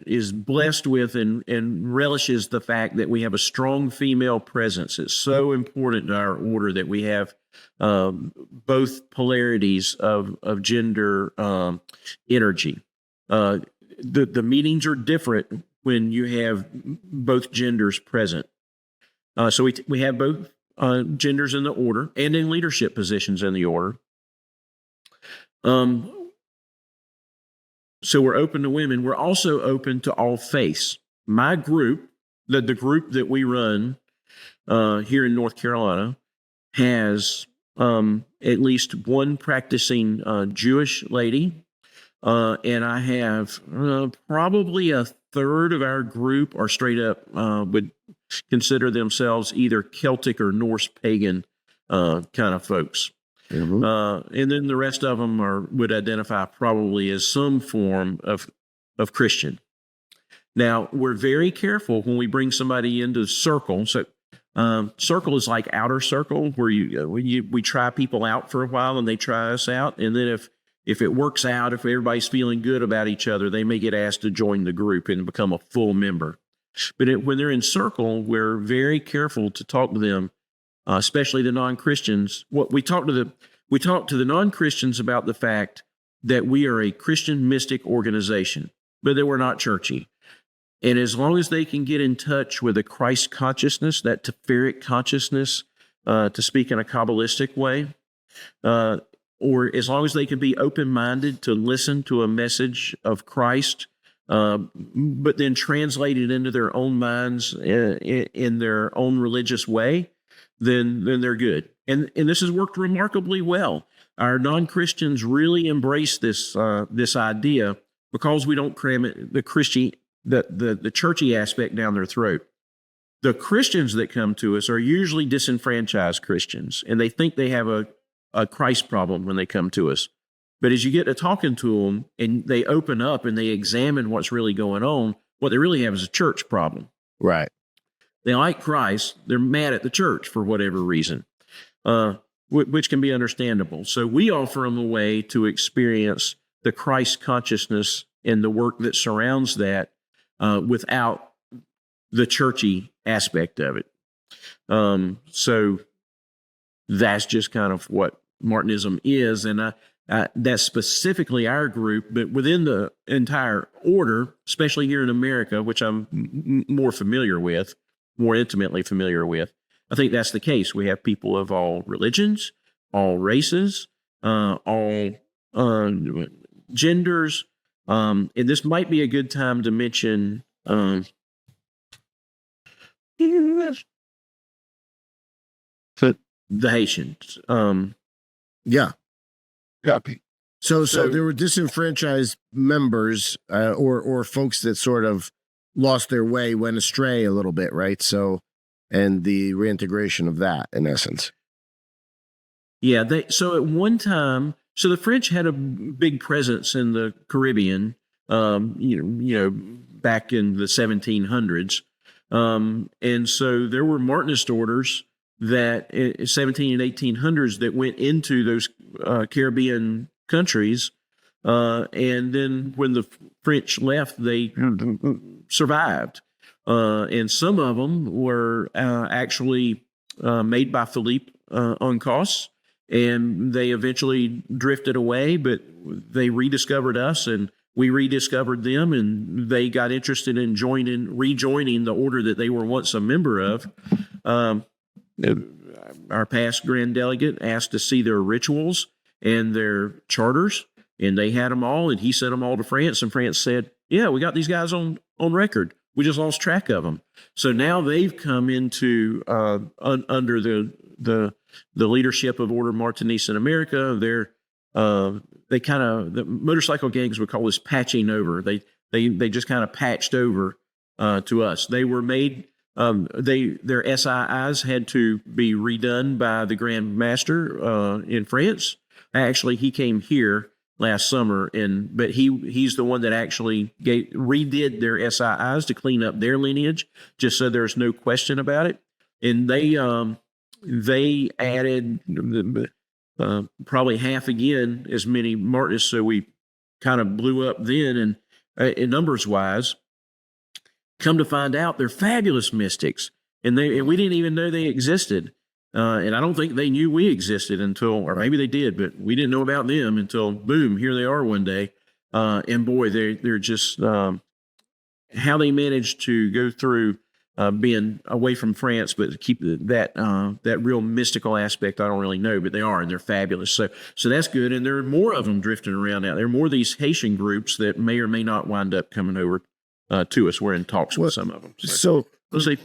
is blessed with and relishes the fact that we have a strong female presence. It's so important to our order that we have both polarities of gender energy. The meetings are different when you have both genders present. So we have both genders in the order and in leadership positions in the order. So we're open to women. We're also open to all faiths. My group, the group that we run here in North Carolina, has at least one practicing Jewish lady, and I have probably a third of our group are straight up would consider themselves either Celtic or Norse pagan kind of folks. Mm-hmm. And then the rest of them would identify probably as some form of Christian. Now, we're very careful when we bring somebody into circle. So circle is like outer circle, where we try people out for a while and they try us out. And then if it works out, if everybody's feeling good about each other, they may get asked to join the group and become a full member. But when they're in circle, we're very careful to talk to them, especially the non-Christians. We talk to the non-Christians about the fact that we are a Christian mystic organization, but that we're not churchy. And as long as they can get in touch with a Christ consciousness, that Teferic consciousness, to speak in a Kabbalistic way, or as long as they can be open-minded to listen to a message of Christ, but then translate it into their own minds in their own religious way, then they're good. And this has worked remarkably well. Our non-Christians really embrace this idea because we don't cram it, the churchy aspect down their throat. The Christians that come to us are usually disenfranchised Christians, and they think they have a Christ problem when they come to us. But as you get to talking to them and they open up and they examine what's really going on, what they really have is a church problem. Right. They like Christ. They're mad at the church for whatever reason, which can be understandable. So we offer them a way to experience the Christ consciousness and the work that surrounds that without the churchy aspect of it. So that's just kind of what Martinism is. And that's specifically our group, but within the entire order, especially here in America, which I'm more intimately familiar with, I think that's the case. We have people of all religions, all races, all genders. And this might be a good time to mention the Haitians. Yeah. Copy. So there were disenfranchised members or folks that sort of lost their way, went astray a little bit, right? So, and the reintegration of that, in essence. Yeah. So at one time, the French had a big presence in the Caribbean, back in the 1700s. And so there were Martinist orders that in 17 and 1800s that went into those Caribbean countries. And then when the French left, they survived. And some of them were actually made by Philippe Uncas, and they eventually drifted away, but they rediscovered us and we rediscovered them, and they got interested in rejoining the order that they were once a member of. Our past Grand Delegate asked to see their rituals and their charters, and they had them all, and he sent them all to France, and France said, yeah, we got these guys on record. We just lost track of them. So now they've come into under the leadership of Ordre Martiniste in America. The motorcycle gangs would call this patching over. They just kind of patched over to us. They were made. Their SIIs had to be redone by the Grand Master in France. Actually, he came here last summer, but he's the one that actually redid their SIIs to clean up their lineage, just so there's no question about it. And they added probably half again as many Martinists, so we kind of blew up then, and in numbers wise. Come to find out, they're fabulous mystics, and we didn't even know they existed. And I don't think they knew we existed or maybe they did, but we didn't know about them until boom, here they are one day. And boy, they're just how they managed to go through being away from France, but keep that real mystical aspect. I don't really know, but they are, and they're fabulous. So that's good. And there are more of them drifting around out there. More of these Haitian groups that may or may not wind up coming over to us. We're in talks with some of them. So we'll see.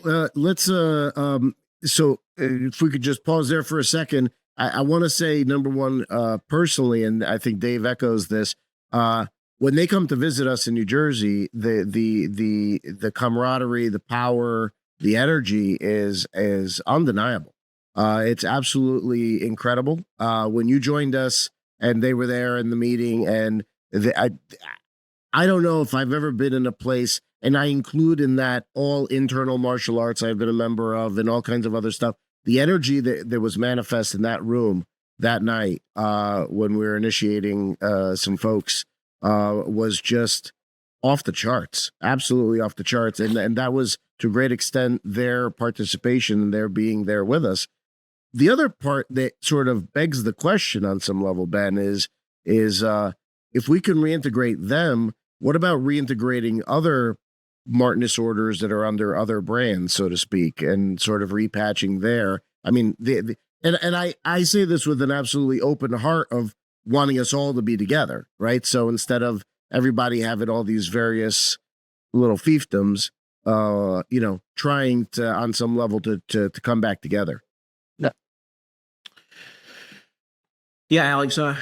So if we could just pause there for a second, I want to say, number one, personally, and I think Dave echoes this, when they come to visit us in New Jersey, the camaraderie, the power, the energy is undeniable. It's absolutely incredible. When you joined us and they were there in the meeting, and I don't know if I've ever been in a place, and I include in that all internal martial arts I've been a member of and all kinds of other stuff. The energy that was manifest in that room that night when we were initiating some folks was just off the charts, absolutely off the charts. And that was to a great extent their participation and their being there with us. The other part that sort of begs the question on some level, Ben, is if we can reintegrate them, what about reintegrating other Martinist orders that are under other brands, so to speak, and sort of repatching there? I mean, I say this with an absolutely open heart of wanting us all to be together, right? So instead of everybody having all these various little fiefdoms, trying to, on some level, to come back together. Yeah, Alex, I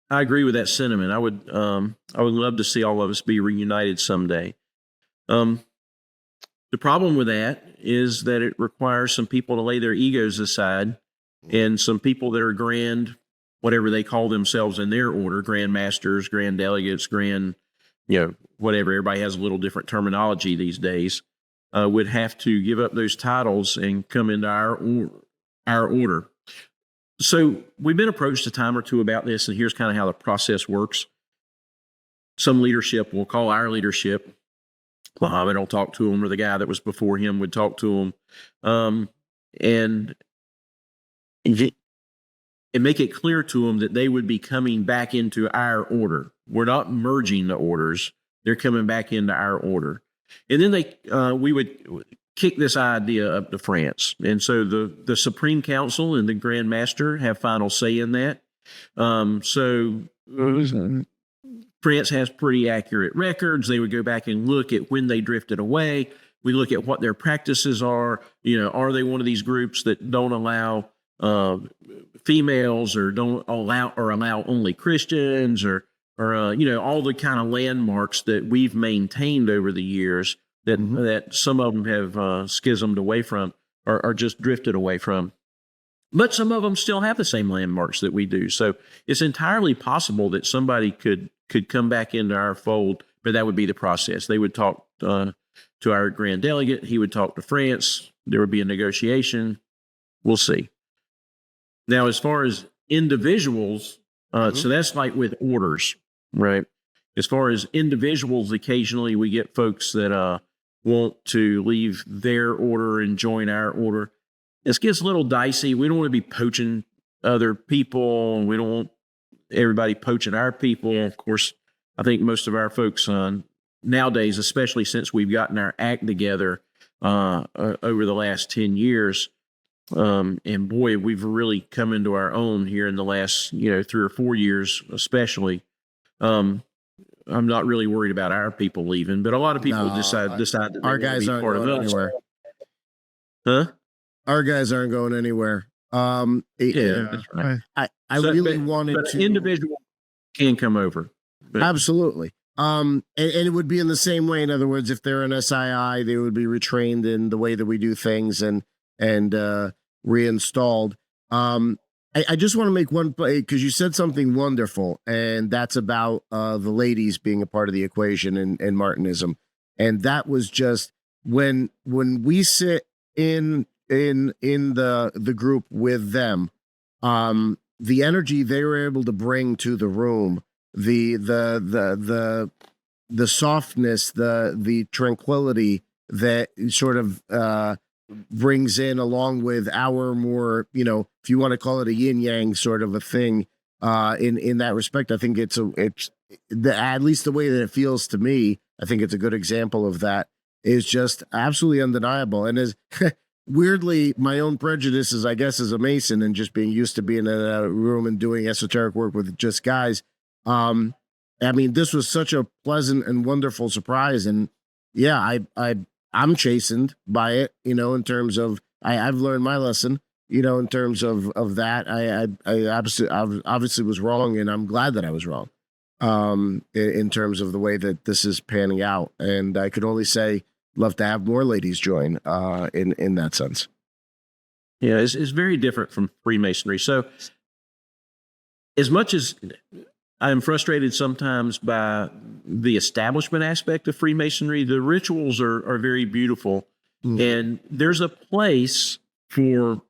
agree with that sentiment. I would love to see all of us be reunited someday. The problem with that is that it requires some people to lay their egos aside, and some people that are grand, whatever they call themselves in their order, grand masters, grand delegates, grand, whatever. Everybody has a little different terminology these days. Would have to give up those titles and come into our order. So we've been approached a time or two about this, and here's kind of how the process works. Some leadership will call our leadership. Muhammad will talk to him, or the guy that was before him would talk to him, and make it clear to them that they would be coming back into our order. We're not merging the orders; they're coming back into our order. And then we would kick this idea up to France, and so the Supreme Council and the Grand Master have final say in that. France has pretty accurate records. They would go back and look at when they drifted away. We look at what their practices are. Are they one of these groups that don't allow females, or don't allow only Christians, or all the kind of landmarks that we've maintained over the years that some of them have schismed away from, or just drifted away from. But some of them still have the same landmarks that we do. So it's entirely possible that somebody could come back into our fold, but that would be the process. They would talk to our Grand Delegate. He would talk to France. There would be a negotiation. We'll see. Now, as far as individuals, so that's like with orders, right? As far as individuals, occasionally we get folks that want to leave their order and join our order. This gets a little dicey. We don't want to be poaching other people, and we don't want everybody poaching our people. Of course, I think most of our folks nowadays, especially since we've gotten our act together over the last 10 years, and boy, we've really come into our own here in the last 3 or 4 years, especially. I'm not really worried about our people leaving, but a lot of people decide that our guys aren't going anywhere. Huh? Our guys aren't going anywhere. That's right. I really wanted to. Individual can come over. Absolutely. And it would be in the same way. In other words, if they're an SII, they would be retrained in the way that we do things and reinstalled. I just want to make one play because you said something wonderful, and that's about the ladies being a part of the equation in Martinism, and that was just when we sit in the group with them, the energy they were able to bring to the room, the softness, the tranquility that sort of brings in, along with our more, if you want to call it a yin yang sort of a thing, in that respect. I think it's at least the way that it feels to me. I think it's a good example of that. Is just absolutely undeniable. And as weirdly, my own prejudices, I guess, as a Mason and just being used to being in a room and doing esoteric work with just guys. I mean, this was such a pleasant and wonderful surprise. And yeah, I'm chastened by it, in terms of, I've learned my lesson, in terms of that. I obviously was wrong, and I'm glad that I was wrong, in terms of the way that this is panning out. And I could only say, love to have more ladies join, in that sense. Yeah, it's very different from Freemasonry. So as much as I am frustrated sometimes by the establishment aspect of Freemasonry, the rituals are very beautiful. Mm-hmm. And there's a place for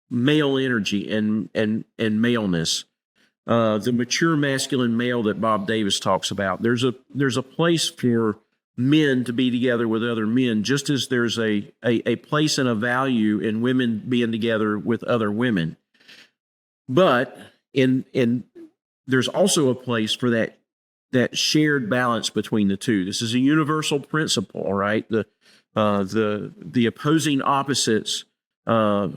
male energy and maleness. The mature masculine male that Bob Davis talks about. There's a place for men to be together with other men, just as there's a place and a value in women being together with other women. But there's also a place for that shared balance between the two. This is a universal principle, right? The opposing opposites, when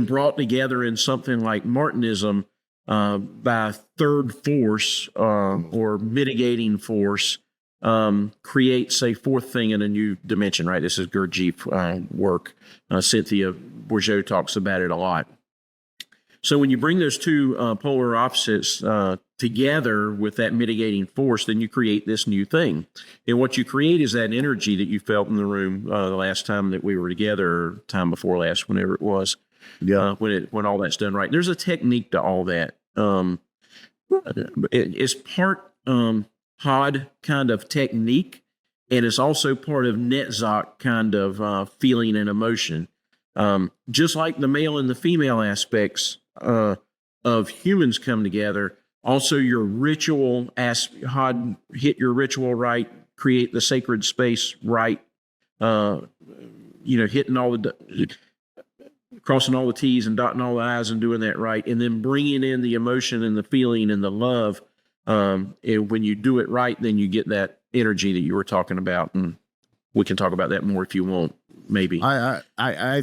brought together in something like Martinism, by third force or mitigating force, creates a fourth thing in a new dimension, right? This is Gurdjieff work. Cynthia Bourgeot talks about it a lot. So when you bring those two polar opposites together with that mitigating force, then you create this new thing. And what you create is that energy that you felt in the room the last time that we were together, or time before last, whenever it was. Yeah. When all that's done right. There's a technique to all that. It's part Hod kind of technique, and it's also part of Netzach kind of feeling and emotion. Just like the male and the female aspects of humans come together, also your ritual, Hod hit your ritual right, create the sacred space right, hitting all crossing all the T's and dotting all the I's and doing that right, and then bringing in the emotion and the feeling and the love. And when you do it right, then you get that energy that you were talking about, and we can talk about that more if you want. Maybe. Yeah. I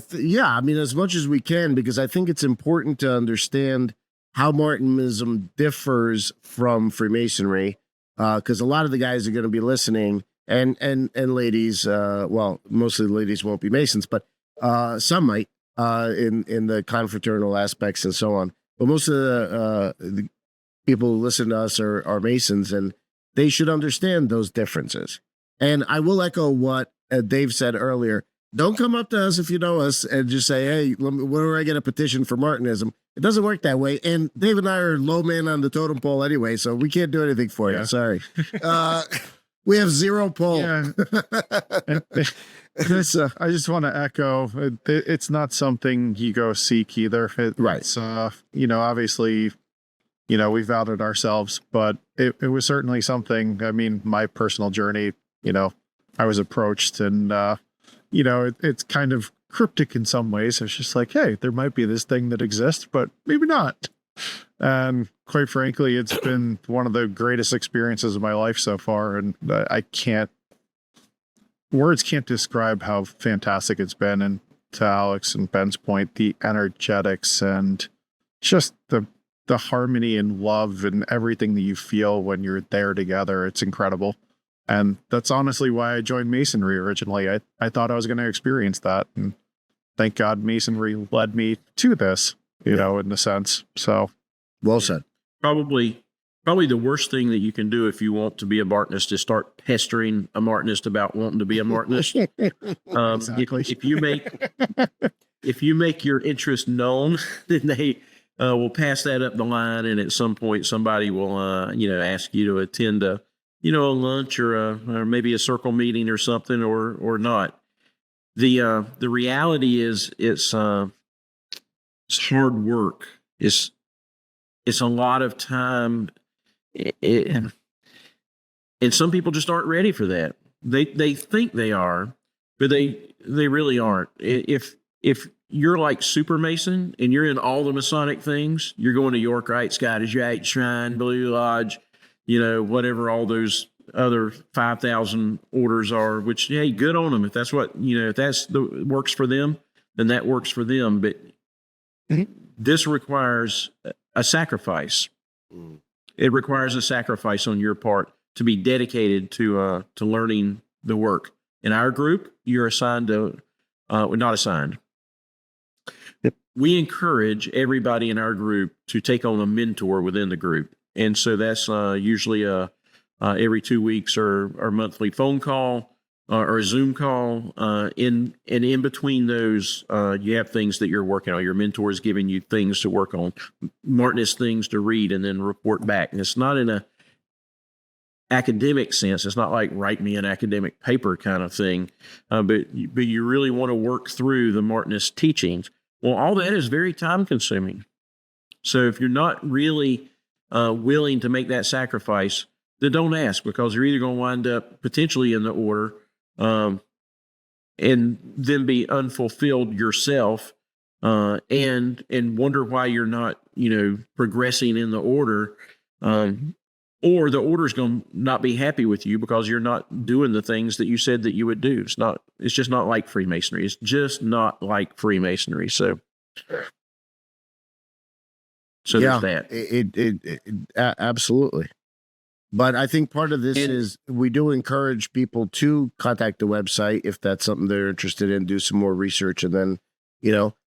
mean, as much as we can, because I think it's important to understand how Martinism differs from Freemasonry, because a lot of the guys are going to be listening, and ladies. Well, mostly the ladies won't be Masons, but some might in the confraternal aspects and so on. But most of the people who listen to us are Masons, and they should understand those differences. And I will echo what Dave said earlier. Don't come up to us if you know us and just say, hey, where do I get a petition for Martinism? It doesn't work that way. And Dave and I are low man on the totem pole anyway, so we can't do anything for you. Sorry. We have 0 pull. Yeah. I just want to echo, it's not something you go seek either. Right. It's, obviously, we vowed it ourselves, but it was certainly something. I mean, my personal journey, I was approached, and, it's kind of cryptic in some ways. It's just like, hey, there might be this thing that exists, but maybe not. And quite frankly, it's been one of the greatest experiences of my life so far. And words can't describe how fantastic it's been. And to Alex and Ben's point, the energetics and just the harmony and love and everything that you feel when you're there together, it's incredible. And that's honestly why I joined Masonry originally. I thought I was going to experience that. And thank God Masonry led me to this, in a sense. So well said. Probably the worst thing that you can do if you want to be a Martinist is start pestering a Martinist about wanting to be a Martinist. Exactly. If you make if you make your interest known, then they will pass that up the line, and at some point somebody will ask you to attend a lunch or maybe a circle meeting or something or not. The reality is it's hard work. It's a lot of time, and some people just aren't ready for that. They think they are, but they really aren't. If you're like Super Mason and you're in all the Masonic things, you're going to York Rite, Scottish Rite, Shrine, Blue Lodge, whatever all those other 5,000 orders are, which, hey, good on them. If that's what, if that's works for them, then that works for them. But this requires a sacrifice. It requires a sacrifice on your part to be dedicated to learning the work. In our group, you're assigned to, not assigned. We encourage everybody in our group to take on a mentor within the group. And so that's usually every 2 weeks or monthly phone call or a Zoom call. In between those, you have things that you're working on. Your mentor is giving you things to work on, Martinist things to read and then report back. And it's not in a academic sense. It's not like write me an academic paper kind of thing, but you really want to work through the Martinist teachings. Well, all that is very time consuming. So if you're not really willing to make that sacrifice, then don't ask, because you're either going to wind up potentially in the order and then be unfulfilled yourself and wonder why you're not, progressing in the order. Or the order's going to not be happy with you because you're not doing the things that you said that you would do. It's just not like Freemasonry. It's just not like Freemasonry. So yeah, there's that. It absolutely. But I think part of this is we do encourage people to contact the website if that's something they're interested in, do some more research, and then,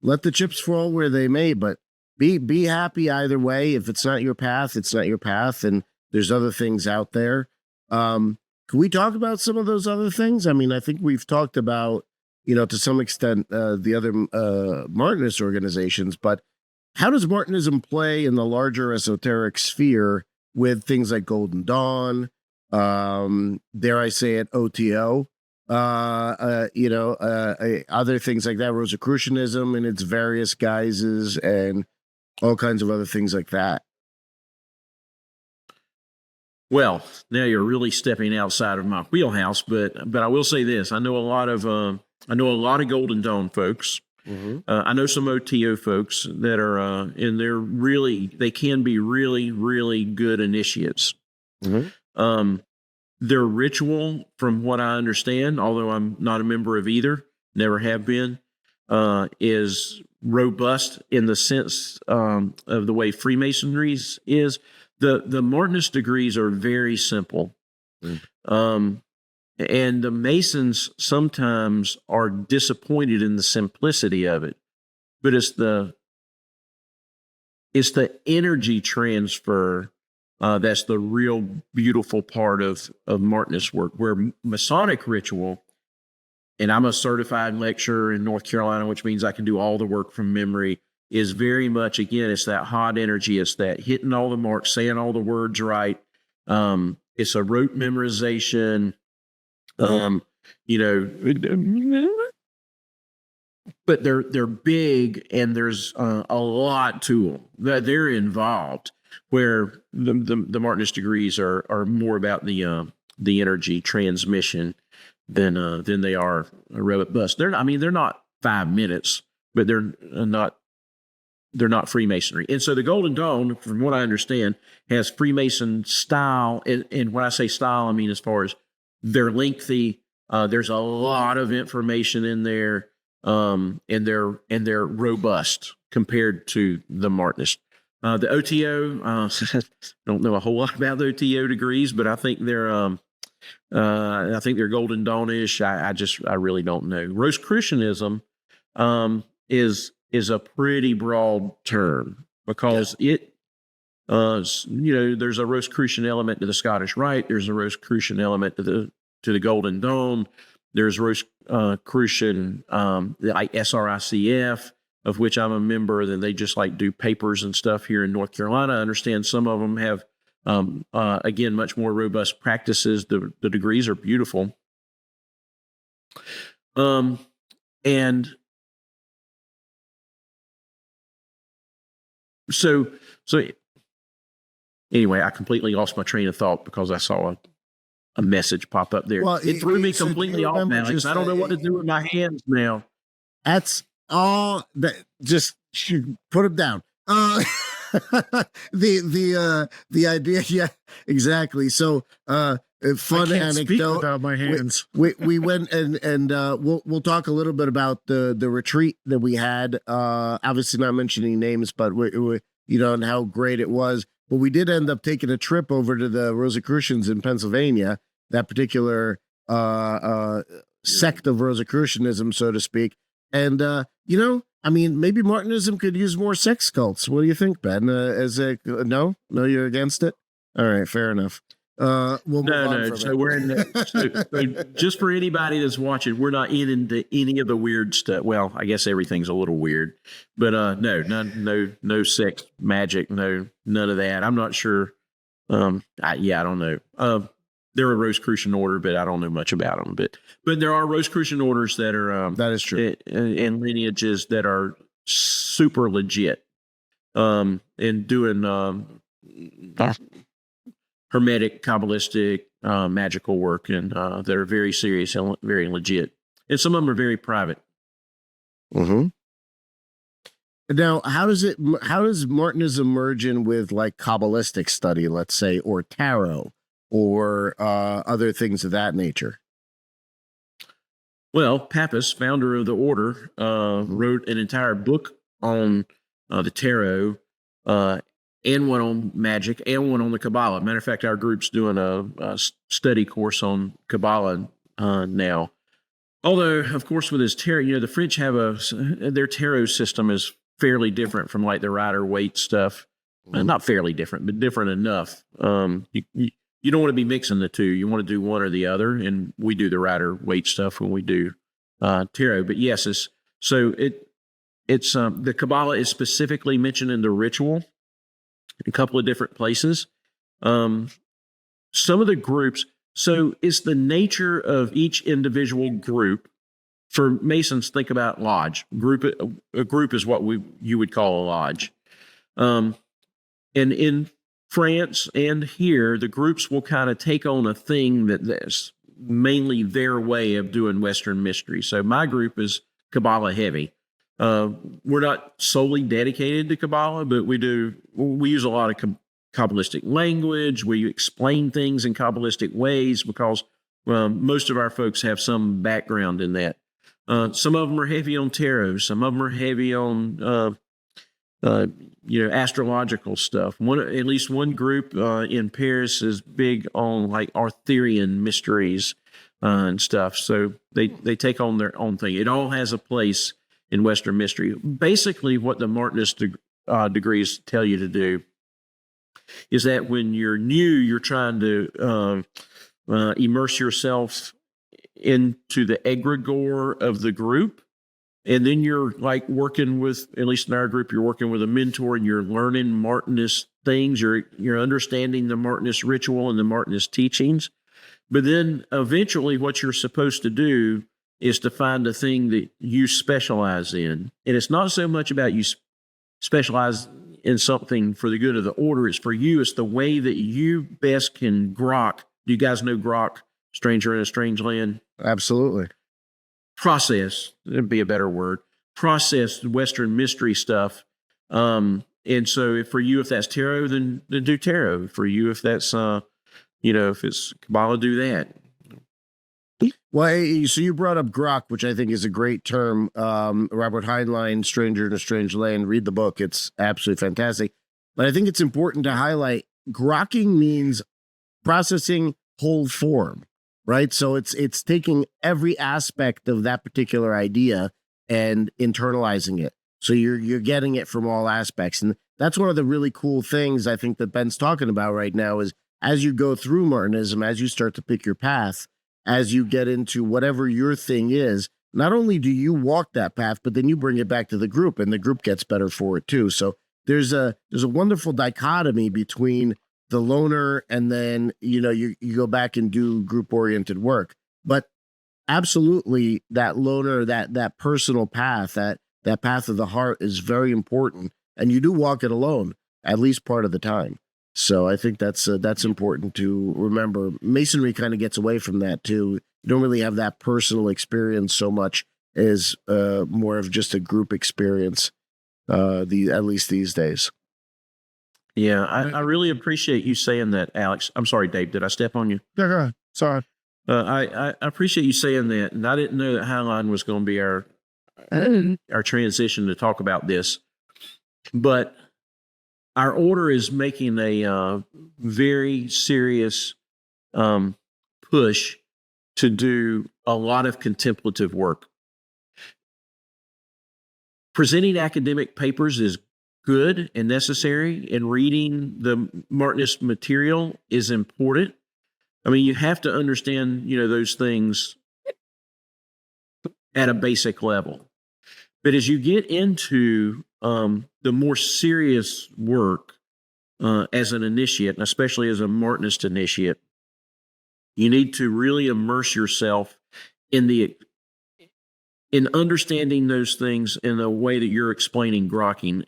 let the chips fall where they may, but be happy either way. If it's not your path, it's not your path. And there's other things out there. Can we talk about some of those other things? I mean, I think we've talked about, to some extent, the other Martinist organizations, but how does Martinism play in the larger esoteric sphere with things like Golden Dawn, dare I say it, OTO, other things like that, Rosicrucianism in its various guises, and all kinds of other things like that? Well, now you're really stepping outside of my wheelhouse, but I will say this: I know a lot of Golden Dawn folks. Mm-hmm. I know some OTO folks that are, and they can be really, really good initiates. Mm-hmm. Their ritual, from what I understand, although I'm not a member of either, never have been, is robust in the sense of the way Freemasonry is. The Martinist degrees are very simple. And the Masons sometimes are disappointed in the simplicity of it. But it's the energy transfer that's the real beautiful part of Martinist work, where Masonic ritual, and I'm a certified lecturer in North Carolina, which means I can do all the work from memory, is very much, again, it's that hot energy. It's that hitting all the marks, saying all the words right. It's a rote memorization, but they're big, and there's a lot to them that they're involved, where the Martinist degrees are more about the energy transmission than they are a robust. They're not 5 minutes, but they're not Freemasonry. And so the Golden Dawn, from what I understand, has Freemason style. And when I say style, I mean as far as they're lengthy. There's a lot of information in there, and they're robust compared to the Martinist. The OTO, don't know a whole lot about the OTO degrees, but I think they're Golden Dawn-ish. I really don't know. Rosicrucianism is a pretty broad term, because it, there's a Rosicrucian element to the Scottish Rite. There's a Rosicrucian element to the Golden Dawn. There's Rosicrucian, like SRICF, of which I'm a member. Then they just like do papers and stuff here in North Carolina. I understand some of them have, again, much more robust practices. The degrees are beautiful. And so anyway, I completely lost my train of thought because I saw a message pop up there. Well, it threw me completely off, Alex. I don't know what to do with my hands now. That's all that, just put them down. The idea, yeah, exactly. So fun I can't speak anecdote without my hands. we went and we'll talk a little bit about the retreat that we had, obviously not mentioning names, but we and how great it was. But we did end up taking a trip over to the Rosicrucians in Pennsylvania, that particular sect of Rosicrucianism, so to speak. And I mean, maybe Martinism could use more sex cults. What do you think, Ben? No, you're against it? All right, fair enough. We'll move on from so it. we're in so just for anybody that's watching, we're not into any of the weird stuff. Well, I guess everything's a little weird, but no sex magic, none of that. I'm not sure. I don't know. They're a Rosicrucian order, but I don't know much about them. But there are Rosicrucian orders that are That is true. and lineages that are super legit, and doing hermetic, Kabbalistic, magical work, and that are very serious and very legit. And some of them are very private. Mm-hmm. Now, how does Martinism merge in with like Kabbalistic study, let's say, or tarot, or other things of that nature? Well, Papus, founder of the order, wrote an entire book on the tarot, and one on magic, and one on the Kabbalah. Matter of fact, our group's doing a study course on Kabbalah now. Although, of course, with his tarot, the French have their tarot system is fairly different from like the Rider-Waite stuff. Not fairly different, but different enough. You don't want to be mixing the two. You want to do one or the other, and we do the Rider-Waite stuff when we do tarot. But yes, it's the Kabbalah is specifically mentioned in the ritual in a couple of different places. Some of the groups, so it's the nature of each individual group. For Masons, think about lodge. A group is what you would call a lodge. And in France and here, the groups will kind of take on a thing that's mainly their way of doing Western mystery. So my group is Kabbalah heavy. We're not solely dedicated to Kabbalah, but we use a lot of Kabbalistic language. We explain things in Kabbalistic ways because most of our folks have some background in that. Some of them are heavy on tarot. Some of them are heavy on astrological stuff. At least one group in Paris is big on like Arthurian mysteries and stuff. So they take on their own thing. It all has a place in Western mystery. Basically, what the Martinist degrees tell you to do is that when you're new, you're trying to immerse yourself into the egregore of the group. And then you're like working with, at least in our group, you're working with a mentor and you're learning Martinist things. You're understanding the Martinist ritual and the Martinist teachings. But then eventually what you're supposed to do is to find the thing that you specialize in. And it's not so much about you specialize in something for the good of the order. It's for you. It's the way that you best can grok. Do you guys know grok? Stranger in a Strange Land? Absolutely. Process, that'd be a better word, process Western mystery stuff. And so for you, if that's tarot, then do tarot. For you, if that's, if it's Kabbalah, do that. Well, so you brought up grok, which I think is a great term. Robert Heinlein, Stranger in a Strange Land, read the book. It's absolutely fantastic. But I think it's important to highlight grokking means processing whole form. Right. So it's taking every aspect of that particular idea and internalizing it. So you're getting it from all aspects. And that's one of the really cool things I think that Ben's talking about right now is as you go through Martinism, as you start to pick your path, as you get into whatever your thing is, not only do you walk that path, but then you bring it back to the group, and the group gets better for it too. So there's a wonderful dichotomy between the loner and then, you go back and do group oriented work. But absolutely, that loner, that personal path, that path of the heart is very important, and you do walk it alone at least part of the time. So I think that's important to remember. Masonry kind of gets away from that too. You don't really have that personal experience so much as more of just a group experience. At least these days. Yeah, I really appreciate you saying that, Alex. I'm sorry, Dave. Did I step on you? Yeah, go ahead. Sorry. I appreciate you saying that, and I didn't know that Highline was going to be our transition to talk about this, but our order is making a very serious push to do a lot of contemplative work. Presenting academic papers is good and necessary, and reading the Martinist material is important. I mean, you have to understand, those things at a basic level. But as you get into the more serious work as an initiate, and especially as a Martinist initiate, you need to really immerse yourself in understanding those things in the way that you're explaining grokking,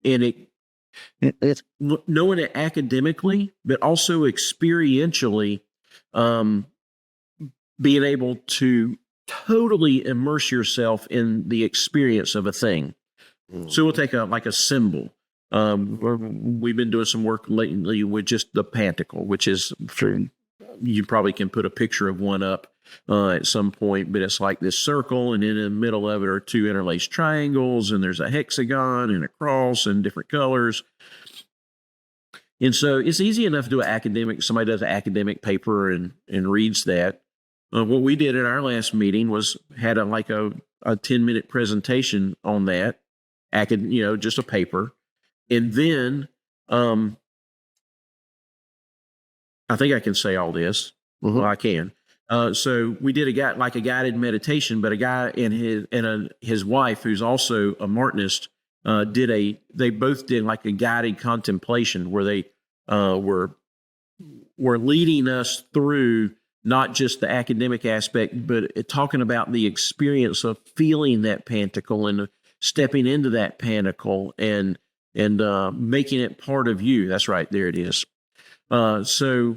it's knowing it academically, but also experientially, being able to totally immerse yourself in the experience of a thing. So we'll take a symbol. We've been doing some work lately with just the pantacle, which is, you probably can put a picture of one up at some point, but it's like this circle, and in the middle of it are two interlaced triangles, and there's a hexagon and a cross and different colors. And so it's easy enough to do somebody does an academic paper and reads that. What we did at our last meeting was had a 10-minute presentation on that, just a paper. And then I think I can say all this. Mm-hmm. Well, I can. So we did a guided meditation, but a guy and his wife, who's also a Martinist, they both did like a guided contemplation where they were leading us through not just the academic aspect, but talking about the experience of feeling that pantacle and stepping into that pantacle and making it part of you. That's right. There it is. So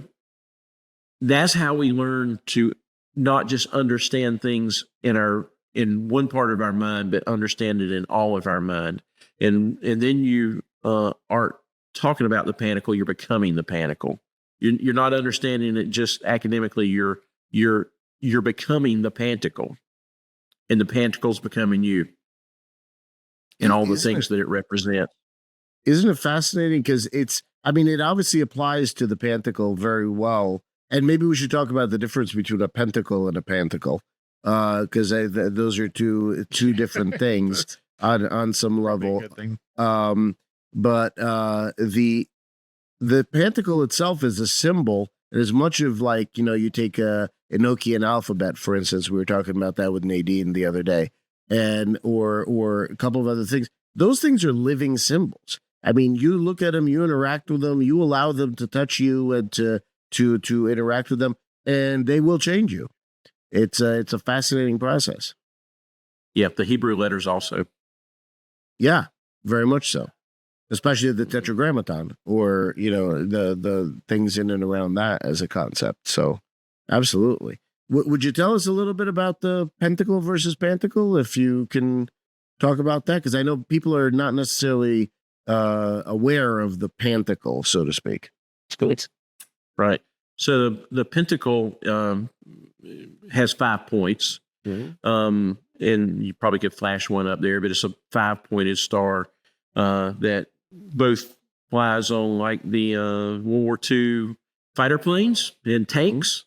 that's how we learn to not just understand things in one part of our mind, but understand it in all of our mind. And then you are talking about the pantacle. You're becoming the pantacle. You're not understanding it just academically. You're becoming the pantacle, and the pantacle's becoming you, and all the things that it represents. Isn't it fascinating? Because it obviously applies to the pantacle very well. And maybe we should talk about the difference between a pentacle and a pantacle, because those are two different things on some level. But the pantacle itself is a symbol, and as much of you take a Enochian alphabet, for instance. We were talking about that with Nadine the other day, and or a couple of other things. Those things are living symbols. I mean, you look at them, you interact with them, you allow them to touch you and to interact with them, and they will change you. It's a fascinating process. Yeah, the Hebrew letters also. Yeah, very much so. Especially the tetragrammaton, or the things in and around that as a concept. So, absolutely. Would you tell us a little bit about the pentacle versus pantacle, if you can talk about that? Because I know people are not necessarily aware of the pantacle, so to speak. Right. So the pentacle has 5 points. Mm-hmm. And you probably could flash one up there, but it's a 5-pointed star that both flies on like the World War II fighter planes and tanks.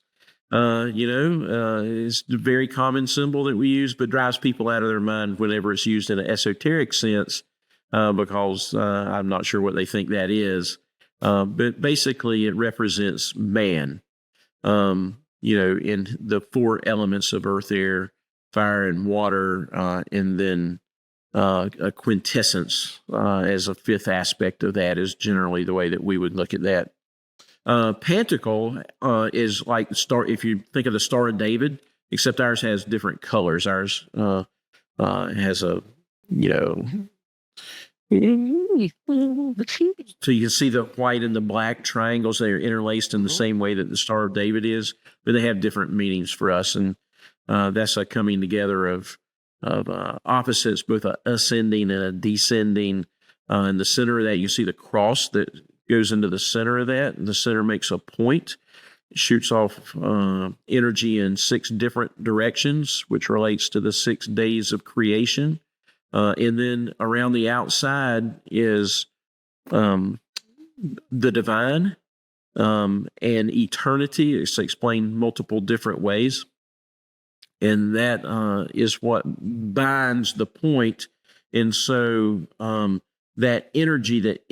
It's a very common symbol that we use, but drives people out of their mind whenever it's used in an esoteric sense, because I'm not sure what they think that is. But basically, it represents man. in the four elements of earth, air, fire, and water, and then a quintessence as a fifth aspect of that is generally the way that we would look at that. Pantacle is like the star. If you think of the Star of David, except ours has different colors. Ours has a, so you can see the white and the black triangles. They are interlaced in the same way that the Star of David is, but they have different meanings for us. And that's a coming together of opposites, both a ascending and a descending. In the center of that, you see the cross that goes into the center of that, and the center makes a point. It shoots off energy in 6 different directions, which relates to the 6 days of creation. And then around the outside is the divine and eternity. It's explained multiple different ways. And that is what binds the point. And so that energy that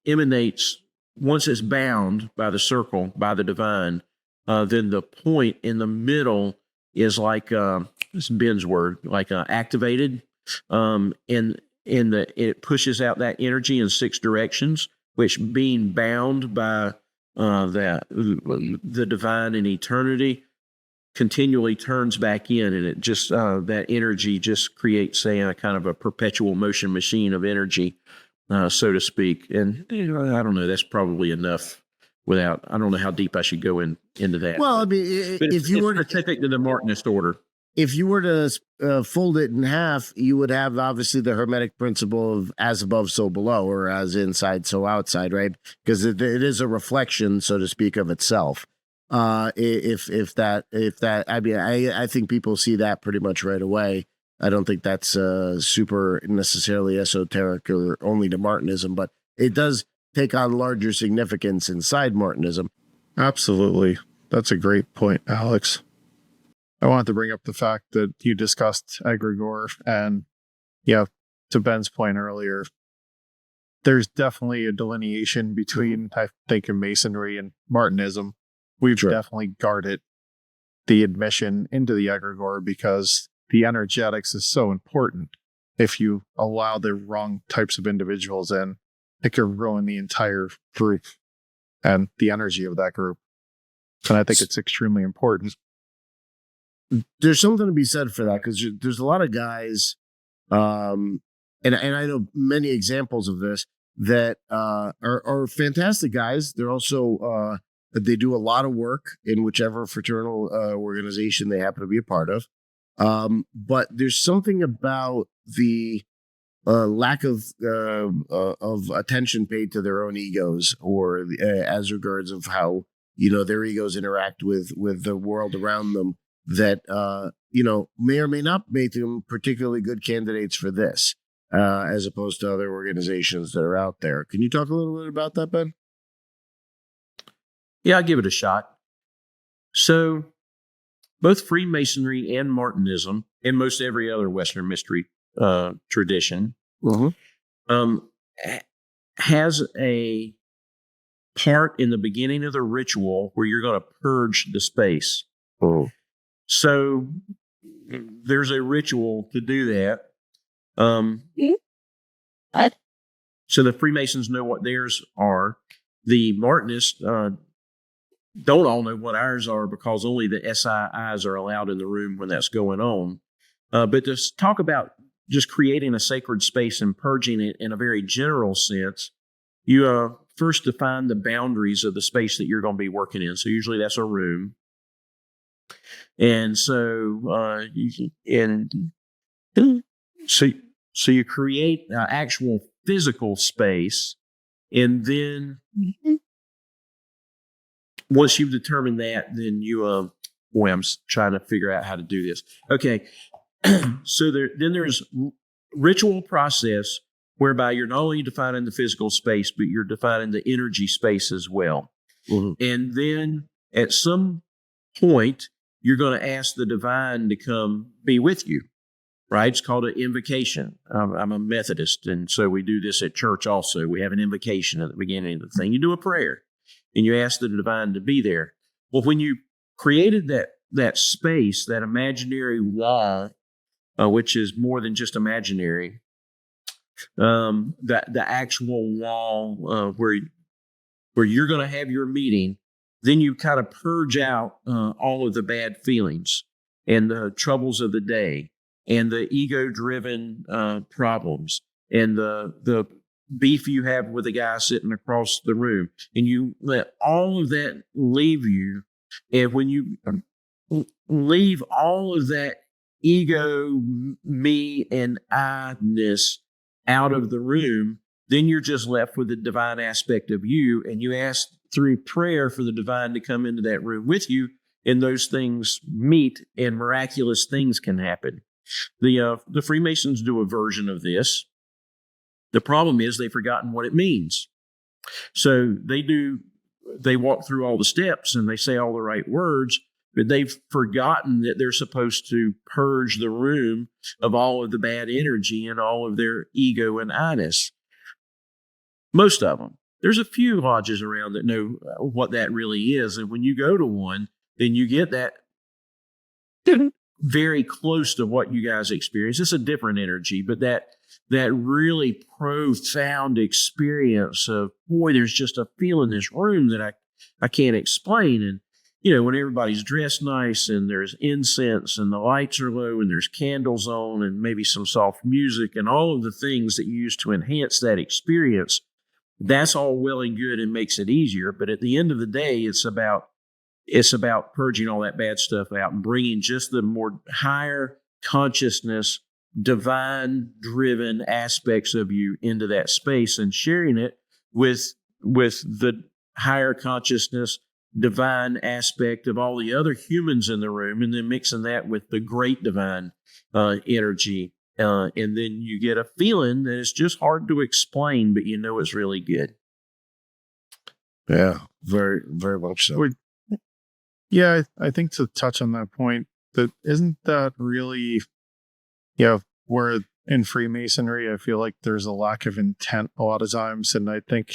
emanates, once it's bound by the circle, by the divine, then the point in the middle is like, it's Ben's word, like activated. And it pushes out that energy in 6 directions, which being bound by the divine and eternity continually turns back in, and it just that energy just creates a kind of a perpetual motion machine of energy, so to speak. And I don't know, that's probably enough. I don't know how deep I should go into that. Well, I mean, if you were specific to the Martinist order. If you were to fold it in half, you would have obviously the Hermetic principle of as above, so below, or as inside, so outside, right? Because it is a reflection, so to speak, of itself. If that, I mean, I think people see that pretty much right away. I don't think that's super necessarily esoteric or only to Martinism, but it does take on larger significance inside Martinism. Absolutely. That's a great point, Alex. I wanted to bring up the fact that you discussed Egregore, and to Ben's point earlier, there's definitely a delineation between, I think, Masonry and Martinism. We've definitely guarded the admission into the Egregore because the energetics is so important. If you allow the wrong types of individuals in, it could ruin the entire group and the energy of that group. And I think it's extremely important. There's something to be said for that, because there's a lot of guys, and I know many examples of this that are fantastic guys. They're also they do a lot of work in whichever fraternal organization they happen to be a part of. But there's something about the lack of attention paid to their own egos, or as regards of how their egos interact with the world around them, that may or may not make them particularly good candidates for this, as opposed to other organizations that are out there. Can you talk a little bit about that, Ben? Yeah, I'll give it a shot. So both Freemasonry and Martinism, and most every other Western mystery tradition, has a part in the beginning of the ritual where you're going to purge the space. So there's a ritual to do that. So the Freemasons know what theirs are. The Martinists don't all know what ours are, because only the SIIs are allowed in the room when that's going on. But to talk about just creating a sacred space and purging it in a very general sense, you first define the boundaries of the space that you're going to be working in. So usually that's a room. And so so you create actual physical space, and then once you've determined that, then you I'm trying to figure out how to do this. Okay, so there's ritual process whereby you're not only defining the physical space, but you're defining the energy space as well. And then at some point, you're going to ask the divine to come be with you, right? It's called an invocation. I'm a Methodist, and so we do this at church also. We have an invocation at the beginning of the thing. You do a prayer, and you ask the divine to be there. Well, when you created that space, that imaginary wall, which is more than just imaginary. The actual wall where you're going to have your meeting, then you kind of purge out all of the bad feelings and the troubles of the day and the ego-driven problems and the beef you have with the guy sitting across the room, and you let all of that leave you. And when you leave all of that ego, me, and I-ness out of the room, then you're just left with the divine aspect of you, and you ask through prayer for the divine to come into that room with you, and those things meet, and miraculous things can happen. The Freemasons do a version of this. The problem is they've forgotten what it means. So they walk through all the steps and they say all the right words, but they've forgotten that they're supposed to purge the room of all of the bad energy and all of their ego and I-ness. Most of them. There's a few lodges around that know what that really is. And when you go to one, then you get that very close to what you guys experience. It's a different energy, but that really profound experience of, boy, there's just a feel in this room that I can't explain. And, when everybody's dressed nice and there's incense and the lights are low and there's candles on and maybe some soft music and all of the things that you use to enhance that experience, that's all well and good and makes it easier. But at the end of the day, it's about purging all that bad stuff out and bringing just the more higher consciousness, divine-driven aspects of you into that space and sharing it with the higher consciousness, divine aspect of all the other humans in the room, and then mixing that with the great divine energy. And then you get a feeling that it's just hard to explain, but it's really good. Yeah, very, very much so. Yeah, I think to touch on that point, that isn't that really, where in Freemasonry, I feel like there's a lack of intent a lot of times, and I think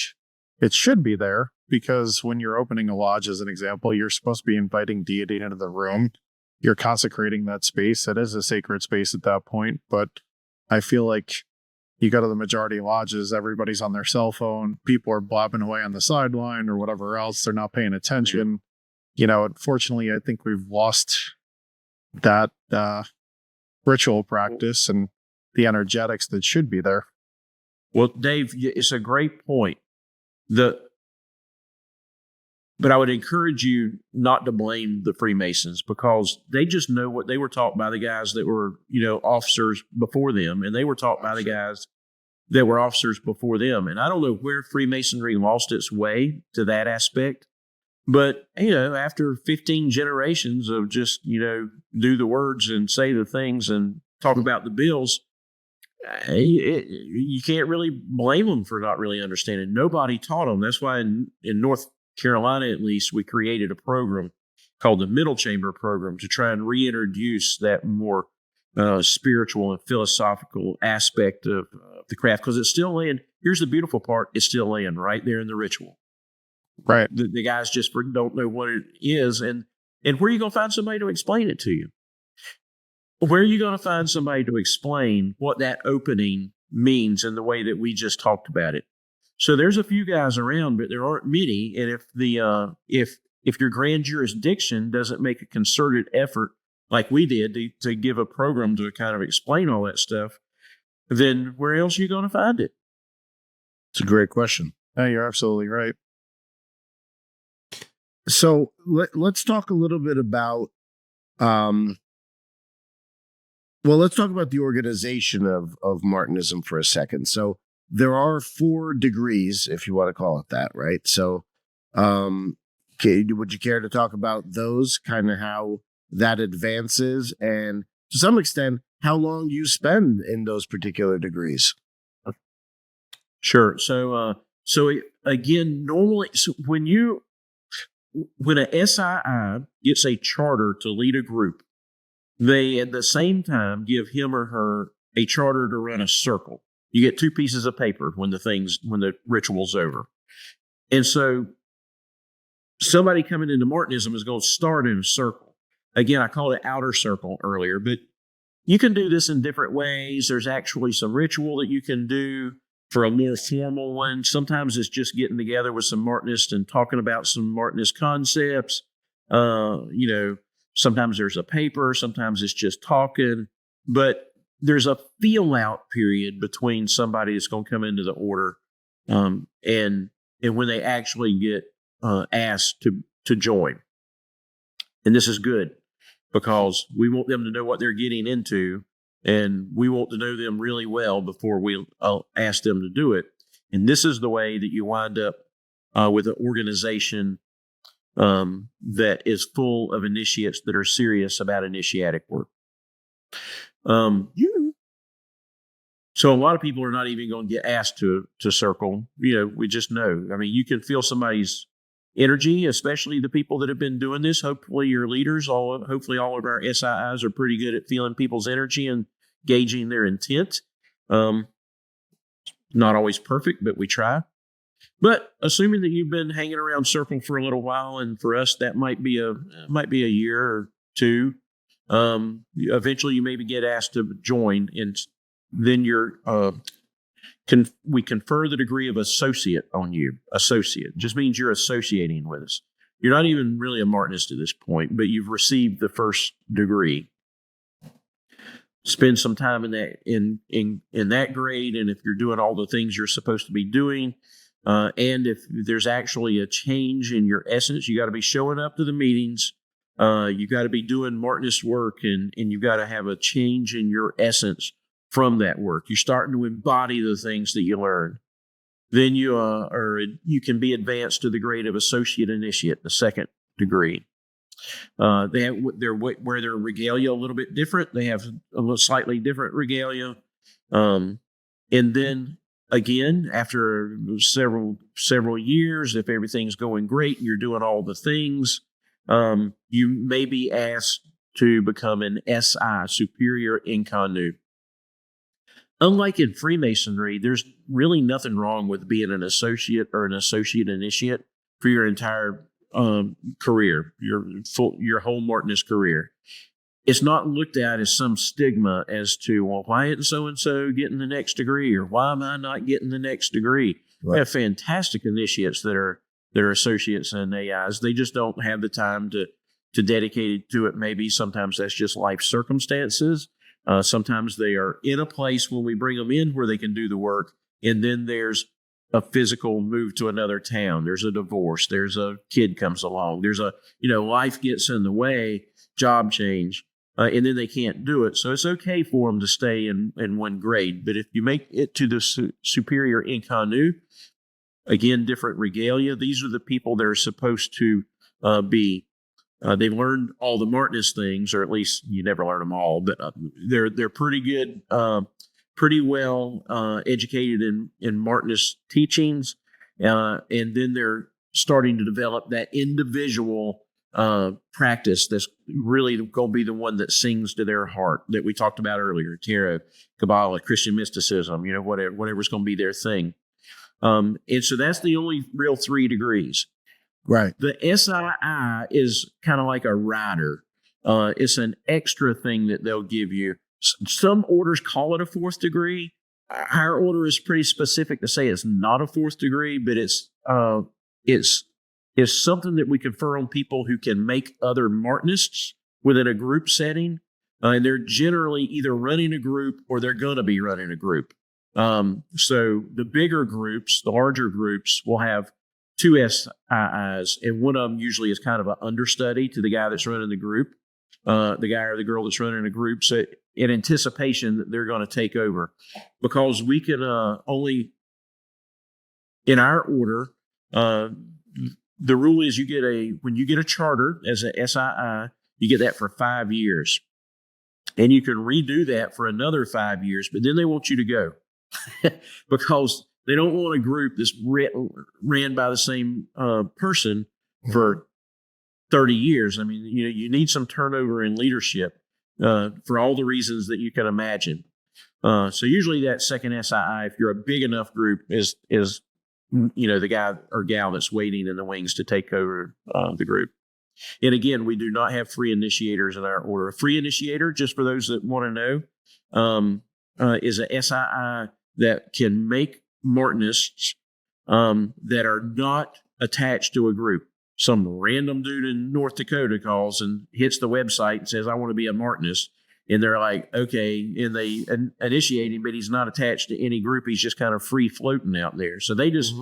it should be there, because when you're opening a lodge, as an example, you're supposed to be inviting deity into the room. You're consecrating that space. It is a sacred space at that point, but I feel like you go to the majority of lodges, everybody's on their cell phone, people are blabbing away on the sideline or whatever else, they're not paying attention. Unfortunately, I think we've lost that ritual practice and the energetics that should be there. Well, Dave, it's a great point. But I would encourage you not to blame the Freemasons, because they just know what they were taught by the guys that were, officers before them, and they were taught by the guys that were officers before them. And I don't know where Freemasonry lost its way to that aspect. But, after 15 generations of just, do the words and say the things and talk about the bills, you can't really blame them for not really understanding. Nobody taught them. That's why in North Carolina, at least, we created a program called the Middle Chamber Program to try and reintroduce that more spiritual and philosophical aspect of the craft, because it's still laying. Here's the beautiful part: it's still laying right there in the ritual. Right. The guys just don't know what it is, and where are you going to find somebody to explain it to you? Where are you going to find somebody to explain what that opening means in the way that we just talked about it? So there's a few guys around, but there aren't many. And if if your grand jurisdiction doesn't make a concerted effort like we did to give a program to kind of explain all that stuff, then where else are you going to find it? It's a great question. No, you're absolutely right. So let's talk a little bit about, let's talk about the organization of Martinism for a second. So there are 4 degrees, if you want to call it that, right? So would you care to talk about those, kind of how that advances, and to some extent, how long you spend in those particular degrees? Sure. So again, normally, when a SII gets a charter to lead a group, they at the same time give him or her a charter to run a circle. You get 2 pieces of paper when the ritual's over. And so somebody coming into Martinism is going to start in a circle. Again, I called it outer circle earlier, but you can do this in different ways. There's actually some ritual that you can do for a more formal one. Sometimes it's just getting together with some Martinists and talking about some Martinist concepts. Sometimes there's a paper, sometimes it's just talking, but there's a feel out period between somebody that's going to come into the order and when they actually get asked to join. And this is good because we want them to know what they're getting into, and we want to know them really well before we ask them to do it. And this is the way that you wind up with an organization that is full of initiates that are serious about initiatic work. So a lot of people are not even going to get asked to circle. We just know. I mean, you can feel somebody's energy, especially the people that have been doing this. Hopefully your leaders, hopefully all of our SIIs are pretty good at feeling people's energy and gauging their intent. Not always perfect, but we try. But assuming that you've been hanging around circle for a little while, and for us that might be a year or two, eventually you maybe get asked to join, and then we confer the degree of associate on you. Associate just means you're associating with us. You're not even really a Martinist at this point, but you've received the first degree. Spend some time in that grade, and if you're doing all the things you're supposed to be doing, and if there's actually a change in your essence, you got to be showing up to the meetings. You got to be doing Martinist work, and you got to have a change in your essence from that work. You're starting to embody the things that you learn. Then you can be advanced to the grade of associate initiate, the second degree. They wear their regalia a little bit different. They have a little slightly different regalia. And then again, after several years, if everything's going great, you're doing all the things, you may be asked to become an SI, superior inconu. Unlike in Freemasonry, there's really nothing wrong with being an associate or an associate initiate for your entire career, your whole Martinist career. It's not looked at as some stigma as to, well, why isn't so-and-so getting the next degree, or why am I not getting the next degree? Right. We have fantastic initiates that are associates and AIs. They just don't have the time to dedicate to it. Maybe sometimes that's just life circumstances. Sometimes they are in a place when we bring them in where they can do the work, and then there's a physical move to another town. There's a divorce. There's a kid comes along. There's life gets in the way, job change, and then they can't do it. So it's okay for them to stay in one grade. But if you make it to the superior inconu, again, different regalia, these are the people that are supposed to be. They've learned all the Martinist things, or at least you never learn them all, but they're pretty good, pretty well educated in Martinist teachings, and then they're starting to develop that individual practice that's really going to be the one that sings to their heart that we talked about earlier: tarot, Kabbalah, Christian mysticism, whatever's going to be their thing. And so that's the only real 3 degrees. Right. The SII is kind of like a rider. It's an extra thing that they'll give you. Some orders call it a 4th degree. Our order is pretty specific to say it's not a 4th degree, but it's something that we confer on people who can make other Martinists within a group setting. And they're generally either running a group or they're going to be running a group. So the bigger groups, the larger groups, will have 2 SIIs, and one of them usually is kind of an understudy to the guy that's running the group, the guy or the girl that's running a group, so in anticipation that they're going to take over. Because we can only, in our order, the rule is when you get a charter as an SII, you get that for 5 years. And you can redo that for another 5 years, but then they want you to go because they don't want a group that's ran by the same person for 30 years. I mean, you need some turnover in leadership for all the reasons that you can imagine. So usually that second SII, if you're a big enough group, is the guy or gal that's waiting in the wings to take over the group. And again, we do not have free initiators in our order. A free initiator, just for those that want to know, is a SII that can make Martinists that are not attached to a group. Some random dude in North Dakota calls and hits the website and says, I want to be a Martinist. And they're like, okay. And they initiate him, but he's not attached to any group. He's just kind of free floating out there. So they just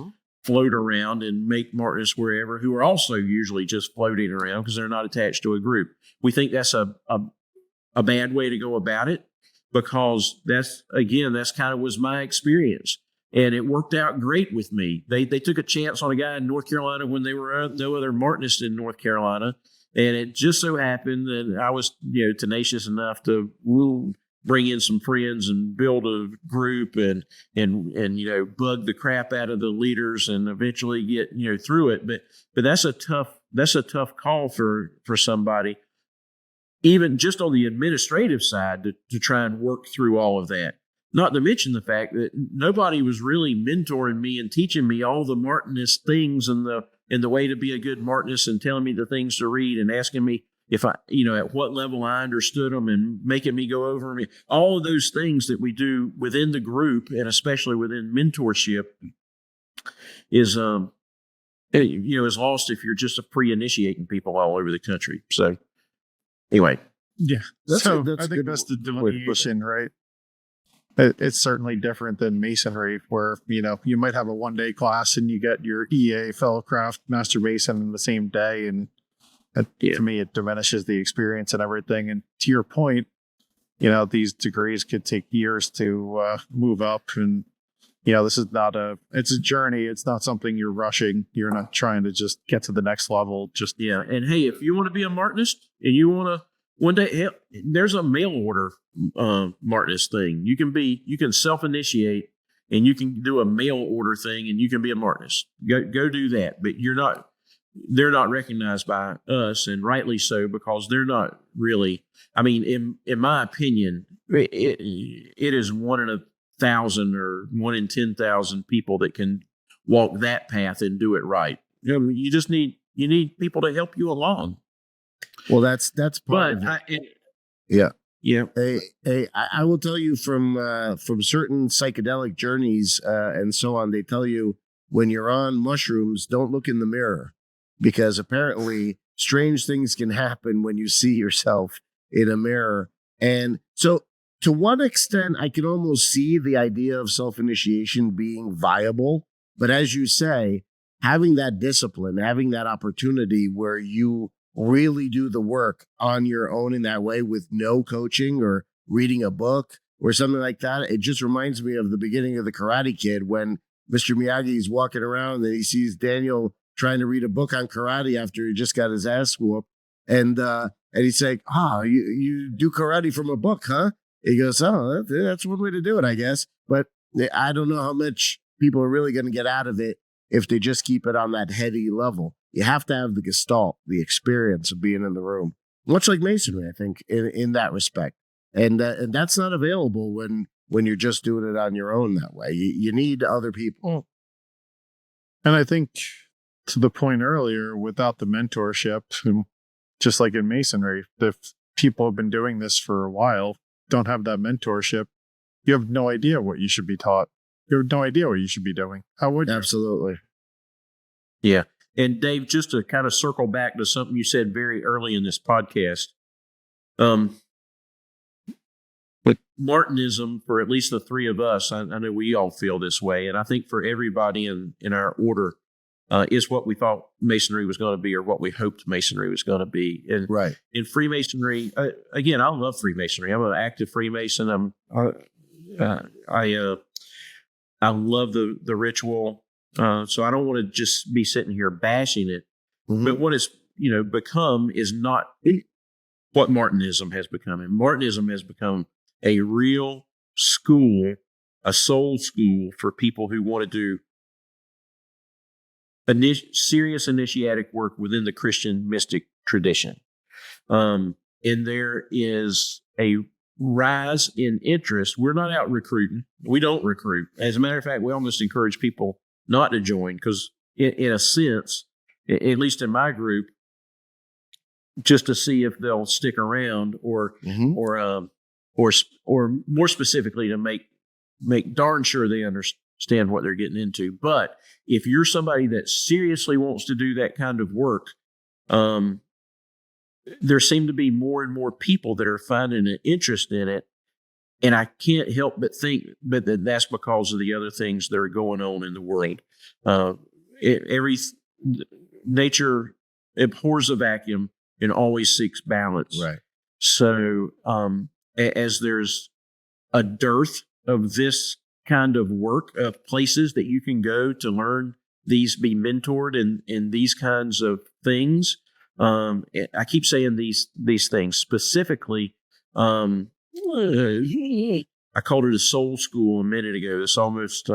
float around and make Martinists wherever, who are also usually just floating around because they're not attached to a group. We think that's a bad way to go about it, because that's kind of was my experience. And it worked out great with me. They took a chance on a guy in North Carolina when there were no other Martinists in North Carolina. And it just so happened that I was, tenacious enough to bring in some friends and build a group and bug the crap out of the leaders and eventually get, through it. But that's a tough call for somebody, even just on the administrative side, to try and work through all of that. Not to mention the fact that nobody was really mentoring me and teaching me all the Martinist things and the way to be a good Martinist, and telling me the things to read and asking me if I, at what level I understood them and making me go over them. All of those things that we do within the group, and especially within mentorship, is lost if you're just pre-initiating people all over the country. So anyway. Yeah. That's I think that's the delineation, right? It's certainly different than Masonry, where, you might have a one-day class and you get your EA, Fellow Craft, Master Mason in the same day. And to me, it diminishes the experience and everything. And to your point, these degrees could take years to move up. And, this is it's a journey. It's not something you're rushing. You're not trying to just get to the next level. And hey, if you want to be a Martinist and you want to, one day, there's a mail order Martinist thing. You can self-initiate, and you can do a mail order thing, and you can be a Martinist. Go do that. But they're not recognized by us, and rightly so, because they're not really, in my opinion, it is 1 in 1,000 or 1 in 10,000 people that can walk that path and do it right. You just need people to help you along. Well, that's part of it. Yeah. I will tell you from certain psychedelic journeys and so on. They tell you when you're on mushrooms, don't look in the mirror, because apparently strange things can happen when you see yourself in a mirror. And so, to what extent, I can almost see the idea of self-initiation being viable. But as you say, having that discipline, having that opportunity where you really do the work on your own in that way with no coaching or reading a book or something like that. It just reminds me of the beginning of the Karate Kid, when Mr. Miyagi's walking around and he sees Daniel trying to read a book on karate after he just got his ass whooped. And he's like, you do karate from a book, huh? He goes, oh, that's one way to do it, I guess. But I don't know how much people are really going to get out of it if they just keep it on that heady level. You have to have the gestalt, the experience of being in the room, much like Masonry, I think, in that respect. And that's not available when you're just doing it on your own that way. You need other people. And I think, to the point earlier, without the mentorship, just like in Masonry, if people have been doing this for a while, don't have that mentorship, you have no idea what you should be taught. You have no idea what you should be doing. How would you? Absolutely. Yeah. And Dave, just to kind of circle back to something you said very early in this podcast, with Martinism, for at least the three of us, I know we all feel this way, and I think for everybody in our order, is what we thought Masonry was going to be, or what we hoped Masonry was going to be. And right. In Freemasonry, again, I love Freemasonry. I'm an active Freemason. I love the ritual. So I don't want to just be sitting here bashing it, but what it's become is not what Martinism has become. And Martinism has become a real school, a soul school for people who want to do serious initiatic work within the Christian mystic tradition. And there is a rise in interest. We're not out recruiting. We don't recruit. As a matter of fact, we almost encourage people not to join, because in a sense, at least in my group, just to see if they'll stick around, or more specifically, to make darn sure they understand what they're getting into. But if you're somebody that seriously wants to do that kind of work, there seem to be more and more people that are finding an interest in it. And I can't help but think that that's because of the other things that are going on in the world. Nature abhors a vacuum and always seeks balance. Right. So as there's a dearth of this kind of work, of places that you can go to learn these, be mentored in these kinds of things. I keep saying these things specifically. I called it a soul school a minute ago. It's almost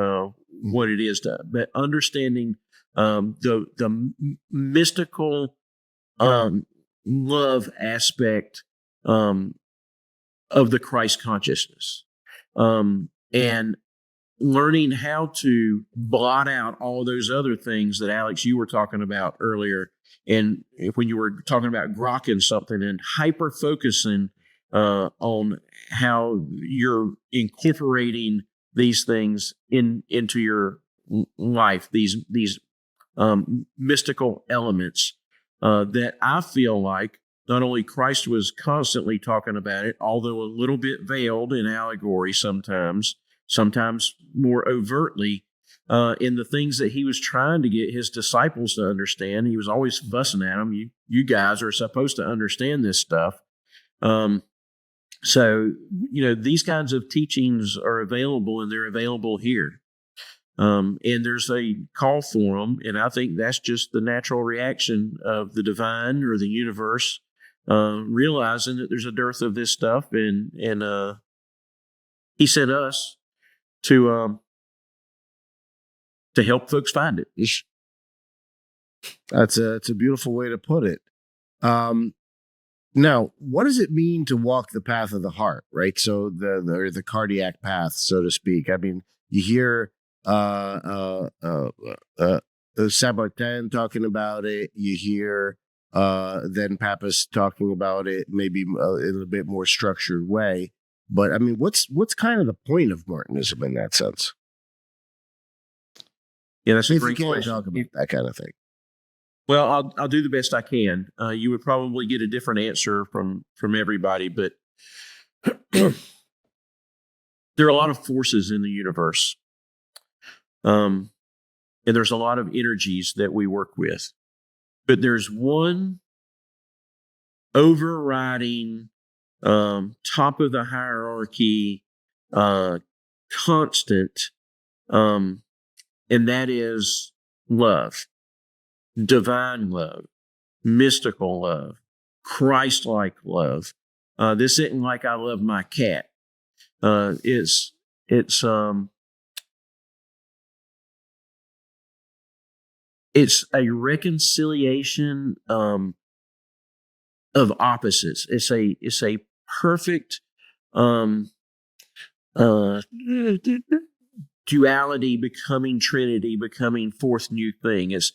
what it is. But understanding the mystical love aspect of the Christ consciousness, and learning how to blot out all those other things that, Alex, you were talking about earlier, and when you were talking about grokking something and hyper focusing on how you're incorporating these things into your life, these mystical elements that I feel like not only Christ was constantly talking about it, although a little bit veiled in allegory sometimes more overtly, in the things that he was trying to get his disciples to understand. He was always fussing at them. You guys are supposed to understand this stuff. So, these kinds of teachings are available, and they're available here. And there's a call for them. And I think that's just the natural reaction of the divine or the universe, realizing that there's a dearth of this stuff. And he sent us to help folks find it. It's a beautiful way to put it. Now, what does it mean to walk the path of the heart, right? So the cardiac path, so to speak. I mean, you hear Sabatin talking about it. You hear then Papus talking about it, maybe in a bit more structured way. But I mean, what's kind of the point of Martinism in that sense? Yeah, that's a If great you can't question. talk about that kind of thing. Well, I'll do the best I can. You would probably get a different answer from everybody, but there are a lot of forces in the universe, and there's a lot of energies that we work with. But there's one overriding, top of the hierarchy, constant, and that is love. Divine love, mystical love, Christ-like love. This isn't like I love my cat. It's a reconciliation of opposites. It's a perfect duality becoming Trinity, becoming fourth new thing. It's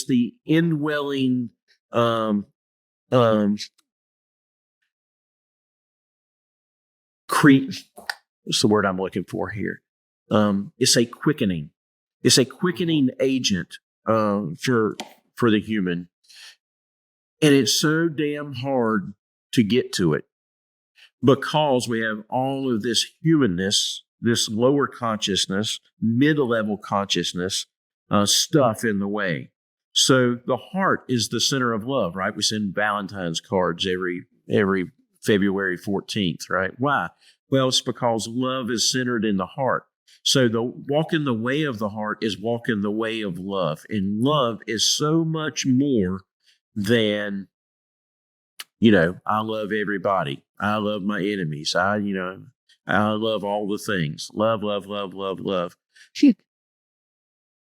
the indwelling what's the word I'm looking for here? It's a quickening. It's a quickening agent for the human. And it's so damn hard to get to it because we have all of this humanness, this lower consciousness, mid-level consciousness, stuff in the way. So the heart is the center of love, right? We send Valentine's cards every February 14th, right? Why? Well, it's because love is centered in the heart. So the walk in the way of the heart is walking the way of love. And love is so much more than, I love everybody. I love my enemies. I love all the things. Love, love, love, love, love.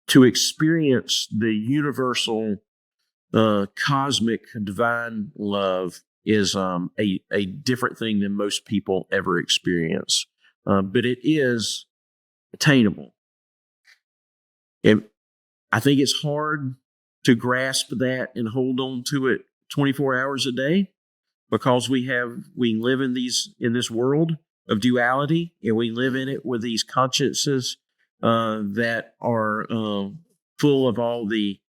To experience the universal, cosmic, divine love is a different thing than most people ever experience. But it is attainable. And I think it's hard to grasp that and hold on to it 24 hours a day, because we live in this world of duality, and we live in it with these consciences that are full of all the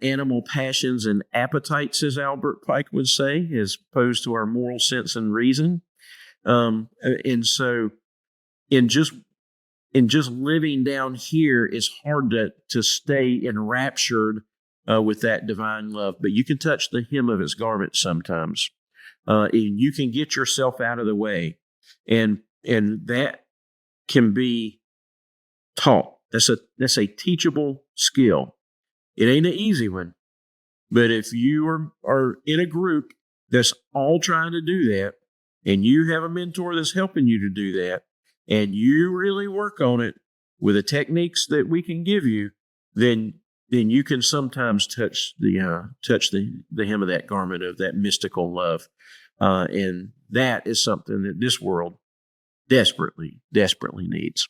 animal passions and appetites, as Albert Pike would say, as opposed to our moral sense and reason. And so in just living down here, it's hard to stay enraptured with that divine love. But you can touch the hem of his garment sometimes. And you can get yourself out of the way. And that can be taught. That's a teachable skill. It ain't an easy one. But if you are in a group that's all trying to do that, and you have a mentor that's helping you to do that, and you really work on it with the techniques that we can give you, then you can sometimes touch the hem of that garment of that mystical love. And that is something that this world desperately needs.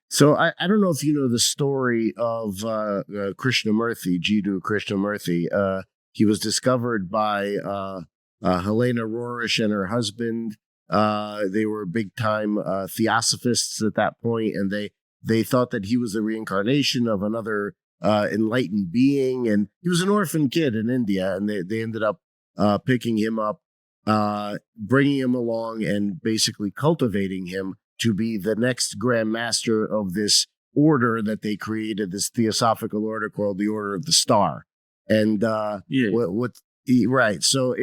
So I don't know if you know the story of Krishnamurti, Jiddu Krishnamurti. He was discovered by Helena Rorish and her husband. They were big time theosophists at that point, and they thought that he was the reincarnation of another enlightened being. And he was an orphan kid in India, and they ended up picking him up, bringing him along, and basically cultivating him to be the next Grand Master of this order that they created, this theosophical order called the Order of the Star. And right. So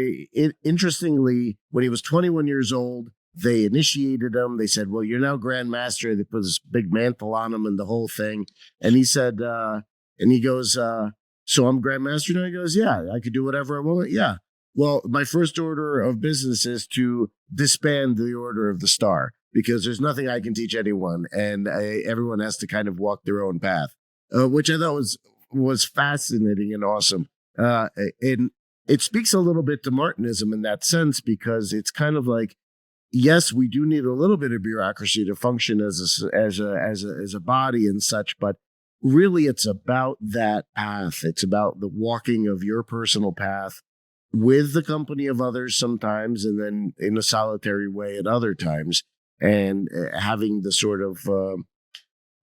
interestingly, when he was 21 years old, they initiated him. They said, well, you're now Grand Master. They put this big mantle on him and the whole thing. And he said, and he goes, so I'm Grand Master now? He goes, yeah, I could do whatever I want. Yeah. Well, my first order of business is to disband the Order of the Star, because there's nothing I can teach anyone, and everyone has to kind of walk their own path, which I thought was fascinating and awesome. And it speaks a little bit to Martinism in that sense, because it's kind of like, yes, we do need a little bit of bureaucracy to function as a body and such, but really it's about that path. It's about the walking of your personal path with the company of others sometimes, and then in a solitary way at other times. And having the sort of,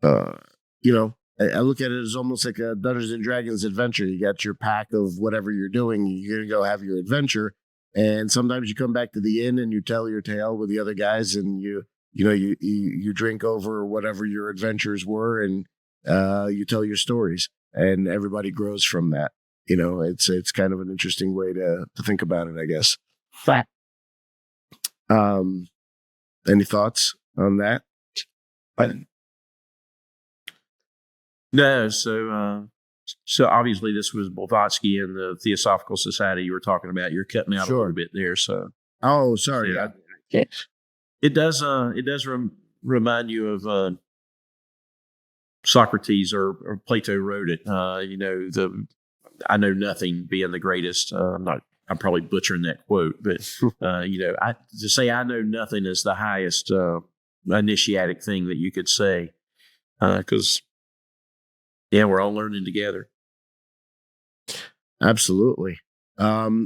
I look at it as almost like a Dungeons and Dragons adventure. You got your pack of whatever you're doing. You're going to go have your adventure. And sometimes you come back to the inn and you tell your tale with the other guys, and you drink over whatever your adventures were, and you tell your stories, and everybody grows from that. It's kind of an interesting way to think about it, I guess. Fact. Any thoughts on that? No. So obviously this was Blavatsky and the Theosophical Society you were talking about. You're cutting out a little bit there. So. Oh, sorry. Yeah. It does remind you of Socrates, or Plato wrote it. I know nothing being the greatest. I'm probably butchering that quote, but to say I know nothing is the highest initiatic thing that you could say, because we're all learning together. Absolutely. There's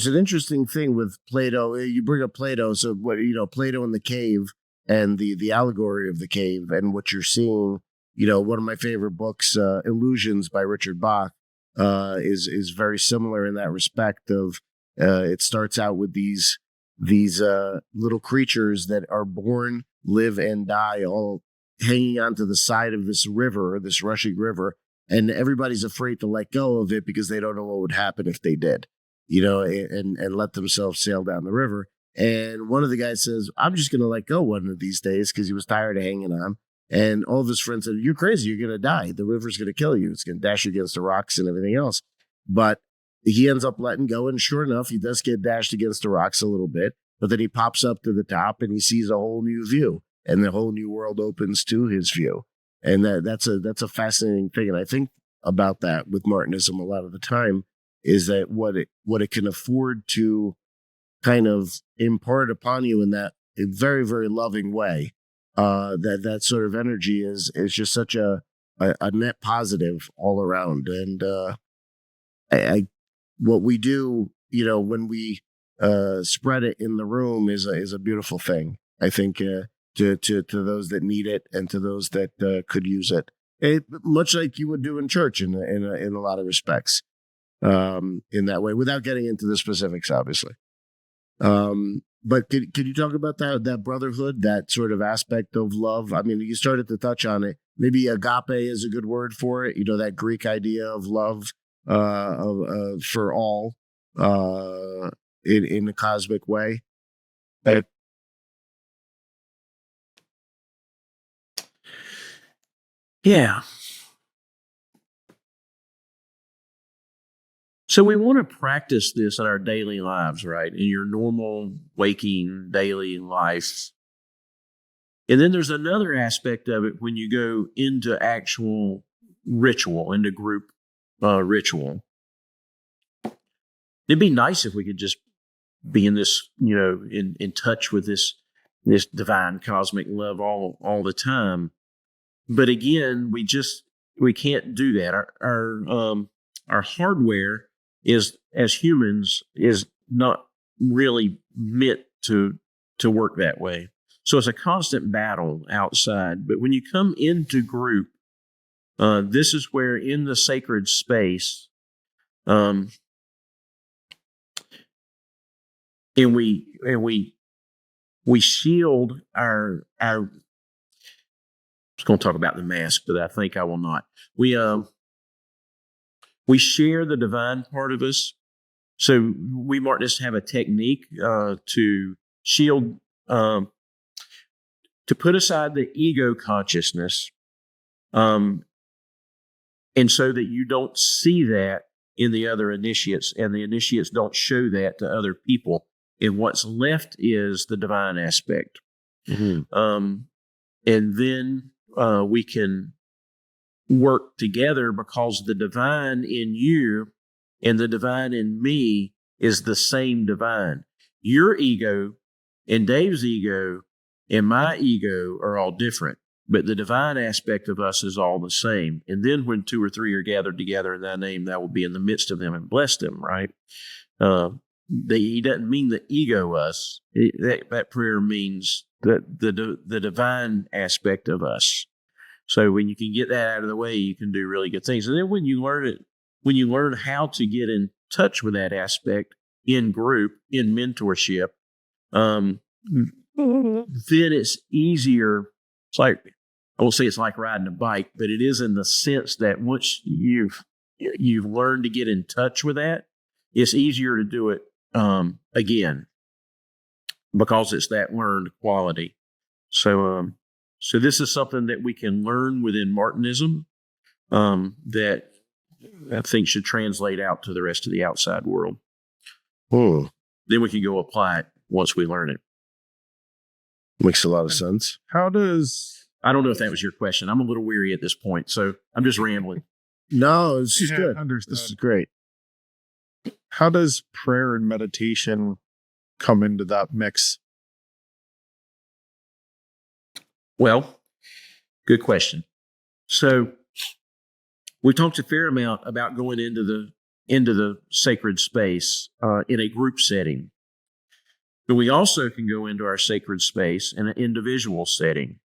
an interesting thing with Plato. You bring up Plato, so Plato in the cave and the allegory of the cave, and what you're seeing. One of my favorite books, Illusions by Richard Bach, is very similar in that respect. Of it starts out with these little creatures that are born, live, and die, all hanging onto the side of this river, this rushing river, and everybody's afraid to let go of it because they don't know what would happen if they did, and let themselves sail down the river. And one of the guys says, I'm just going to let go one of these days, because he was tired of hanging on. And all of his friends said, you're crazy. You're going to die. The river's going to kill you. It's going to dash you against the rocks and everything else. But he ends up letting go. And sure enough, he does get dashed against the rocks a little bit. But then he pops up to the top and he sees a whole new view. And the whole new world opens to his view. And that's a fascinating thing. And I think about that with Martinism a lot of the time, is that what it can afford to kind of impart upon you in that very, very loving way. that sort of energy is just such a net positive all around. And what we do, when we spread it in the room is a beautiful thing. I think to those that need it and to those that could use it. Much like you would do in church in a lot of respects, in that way, without getting into the specifics, obviously. But could you talk about that brotherhood, that sort of aspect of love? I mean, you started to touch on it. Maybe agape is a good word for it. That Greek idea of love for all in a cosmic way. Yeah. So we want to practice this in our daily lives, right? In your normal waking daily life. And then there's another aspect of it when you go into actual ritual, into group ritual. It'd be nice if we could just be in this, in touch with this divine cosmic love all the time. But again, we can't do that. Our hardware is, as humans, is not really meant to work that way. So it's a constant battle outside. But when you come into group, this is where in the sacred space, and we shield our. I was going to talk about the mask, but I think I will not. We share the divine part of us. So we Martinists have a technique to shield, to put aside the ego consciousness, and so that you don't see that in the other initiates, and the initiates don't show that to other people. And what's left is the divine aspect. Mm-hmm. And then we can work together because the divine in you and the divine in me is the same divine. Your ego and Dave's ego and my ego are all different, but the divine aspect of us is all the same. And then when 2 or 3 are gathered together in thy name, thou will be in the midst of them and bless them, right? He doesn't mean the ego us. That prayer means the divine aspect of us. So when you can get that out of the way, you can do really good things. And then when you learn how to get in touch with that aspect in group, in mentorship, then it's easier. It's like, I won't say it's like riding a bike, but it is in the sense that once you've learned to get in touch with that, it's easier to do it again, because it's that learned quality. So this is something that we can learn within Martinism that I think should translate out to the rest of the outside world. Then we can go apply it once we learn it. Makes a lot of sense. How does... I don't know if that was your question. I'm a little weary at this point, so I'm just rambling. No, this is good. Understood. This is great. How does prayer and meditation come into that mix? Well, good question. So we talked a fair amount about going into the sacred space in a group setting. But we also can go into our sacred space in an individual setting.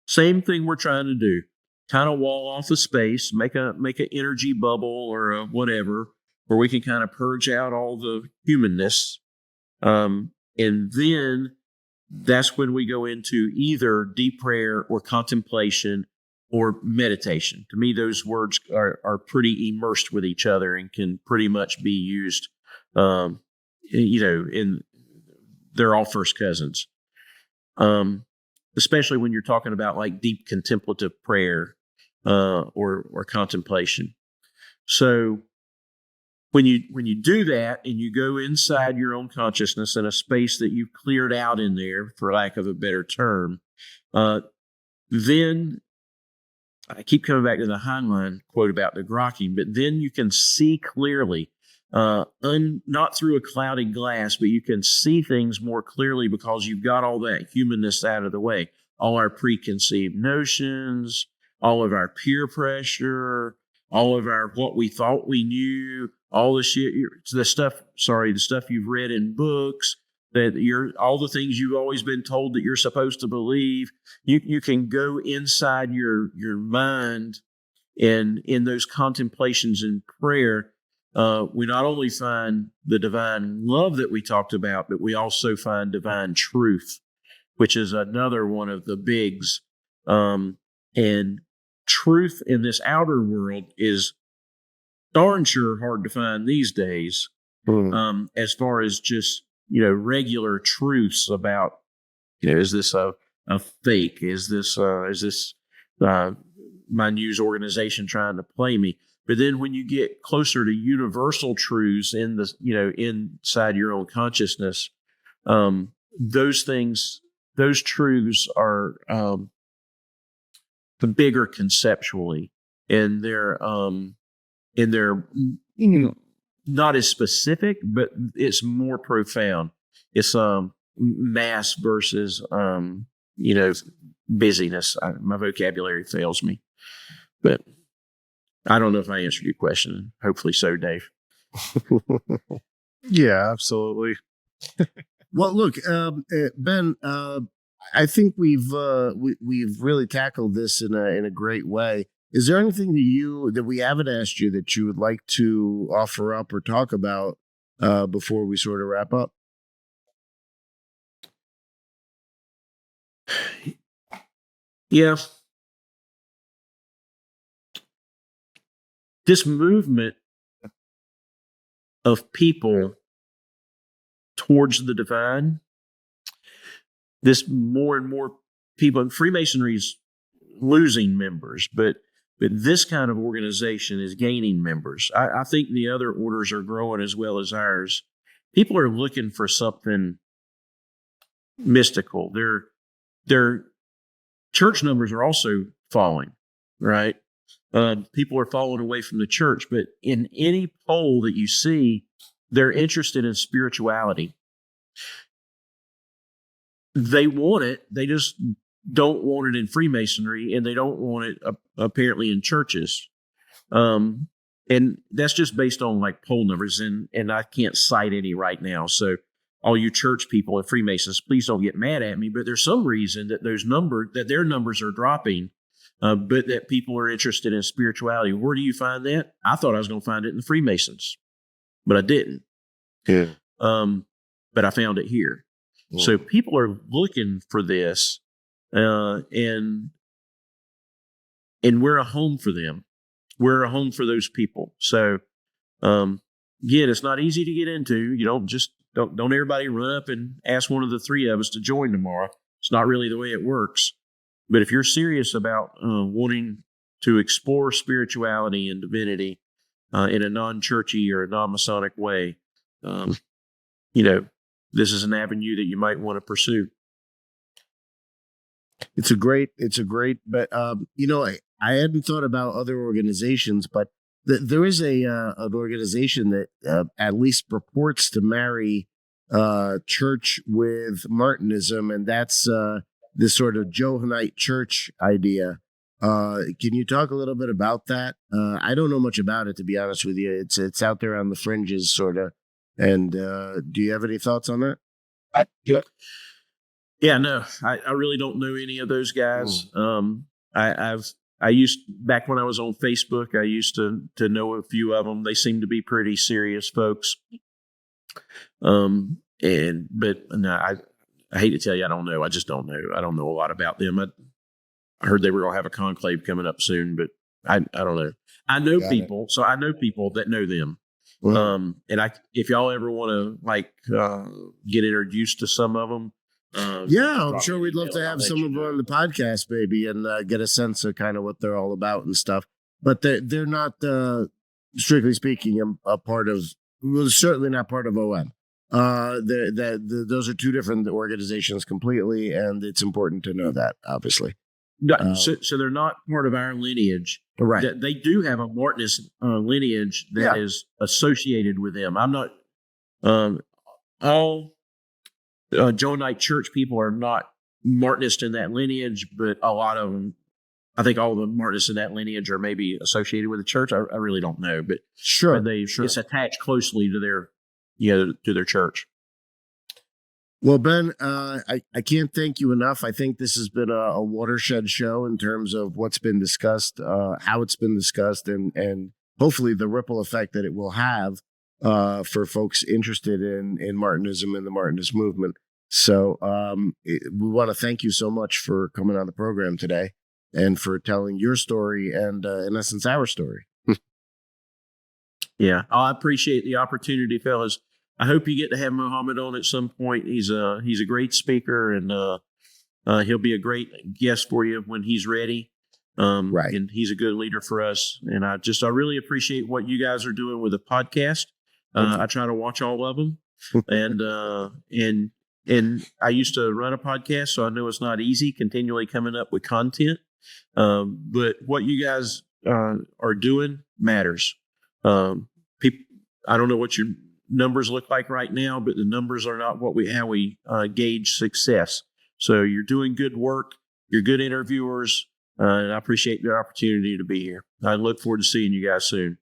Same thing we're trying to do. Kind of wall off the space, make an energy bubble or a whatever, where we can kind of purge out all the humanness. And then that's when we go into either deep prayer or contemplation or meditation. To me, those words are pretty immersed with each other and can pretty much be used, they're all first cousins. Especially when you're talking about like deep contemplative prayer or contemplation. So when you do that and you go inside your own consciousness in a space that you've cleared out in there, for lack of a better term, then I keep coming back to the Heinlein quote about the grokking, but then you can see clearly, not through a clouded glass, but you can see things more clearly because you've got all that humanness out of the way. all our preconceived notions, all of our peer pressure, all of our what we thought we knew, all the shit, the stuff you've read in books, all the things you've always been told that you're supposed to believe. You can go inside your mind, and in those contemplations and prayer, we not only find the divine love that we talked about, but we also find divine truth, which is another one of the bigs. And truth in this outer world is darn sure hard to find these days. As far as just, regular truths about, is this a fake? Is this my news organization trying to play me? But then when you get closer to universal truths in the, inside your own consciousness, those truths are the bigger conceptually, and they're not as specific, but it's more profound. It's mass versus busyness. My vocabulary fails me, but I don't know if I answered your question. Hopefully so, Dave. Yeah, absolutely. Well, look, Ben, I think we've really tackled this in a great way. Is there anything that we haven't asked you that you would like to offer up or talk about before we sort of wrap up? Yeah. This movement of people towards the divine, this more and more people, and Freemasonry's losing members, but this kind of organization is gaining members. I think the other orders are growing as well as ours. People are looking for something mystical. Their church numbers are also falling, right? People are falling away from the church, but in any poll that you see, they're interested in spirituality. They want it. They just don't want it in Freemasonry, and they don't want it apparently in churches. And that's just based on like poll numbers, and I can't cite any right now. So all you church people and Freemasons, please don't get mad at me, but there's some reason that their numbers are dropping, but that people are interested in spirituality. Where do you find that? I thought I was going to find it in the Freemasons, but I didn't. Yeah. But I found it here. Yeah. So people are looking for this, and we're a home for them. We're a home for those people. So, again, it's not easy to get into. You don't everybody run up and ask one of the three of us to join tomorrow. It's not really the way it works. But if you're serious about wanting to explore spirituality and divinity in a non-churchy or a non-Masonic way, this is an avenue that you might want to pursue. It's a great, but I hadn't thought about other organizations, but there is an organization that at least purports to marry church with Martinism, and that's this sort of Johannite church idea. Can you talk a little bit about that? I don't know much about it, to be honest with you. It's out there on the fringes, sort of. And do you have any thoughts on that? Yeah, no, I really don't know any of those guys. I used, back when I was on Facebook, I used to know a few of them. They seem to be pretty serious folks. But no, I hate to tell you, I don't know. I just don't know. I don't know a lot about them. I heard they were going to have a conclave coming up soon, but I don't know. I know people, so I know people that know them. Mm-hmm. And if y'all ever want to get introduced to some of them, I'm sure we'd love to have some of them on the podcast, baby, and get a sense of kind of what they're all about and stuff. But they're not, strictly speaking, a part of. Well, certainly not part of OM. Those are two different organizations completely, and it's important to know that, obviously. No, so they're not part of our lineage. Right. They do have a Martinist lineage that is associated with them. I'm not. All Johannite church people are not Martinists in that lineage, but a lot of them, I think all of the Martinists in that lineage are maybe associated with the church. I really don't know, but Sure. it's attached closely to their, to their church. Well, Ben, I can't thank you enough. I think this has been a watershed show in terms of what's been discussed, how it's been discussed, and hopefully the ripple effect that it will have for folks interested in Martinism and the Martinist movement. So we want to thank you so much for coming on the program today and for telling your story and, in essence, our story. Yeah, I appreciate the opportunity, fellas. I hope you get to have Muhammad on at some point. He's a great speaker, and he'll be a great guest for you when he's ready. Right. And he's a good leader for us. And I really appreciate what you guys are doing with the podcast. I try to watch all of them, and I used to run a podcast, so I know it's not easy continually coming up with content. But what you guys are doing matters. People, I don't know what your numbers look like right now, but the numbers are not how we gauge success. So you're doing good work. You're good interviewers. And I appreciate the opportunity to be here. I look forward to seeing you guys soon.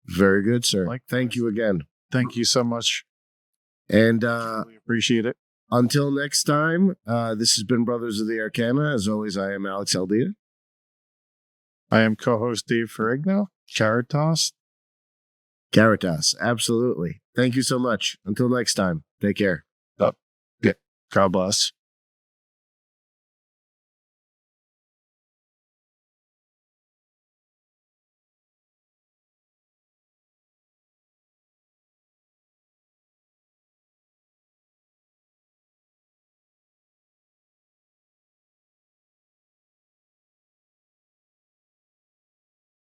Very good, sir. Thank you again. Thank you so much. And We appreciate it. until next time, this has been Brothers of the Arcana. As always, I am Alex Aldea. I am co-host Dave Ferrigno. Caritas. Caritas, absolutely. Thank you so much. Until next time, take care. God bless.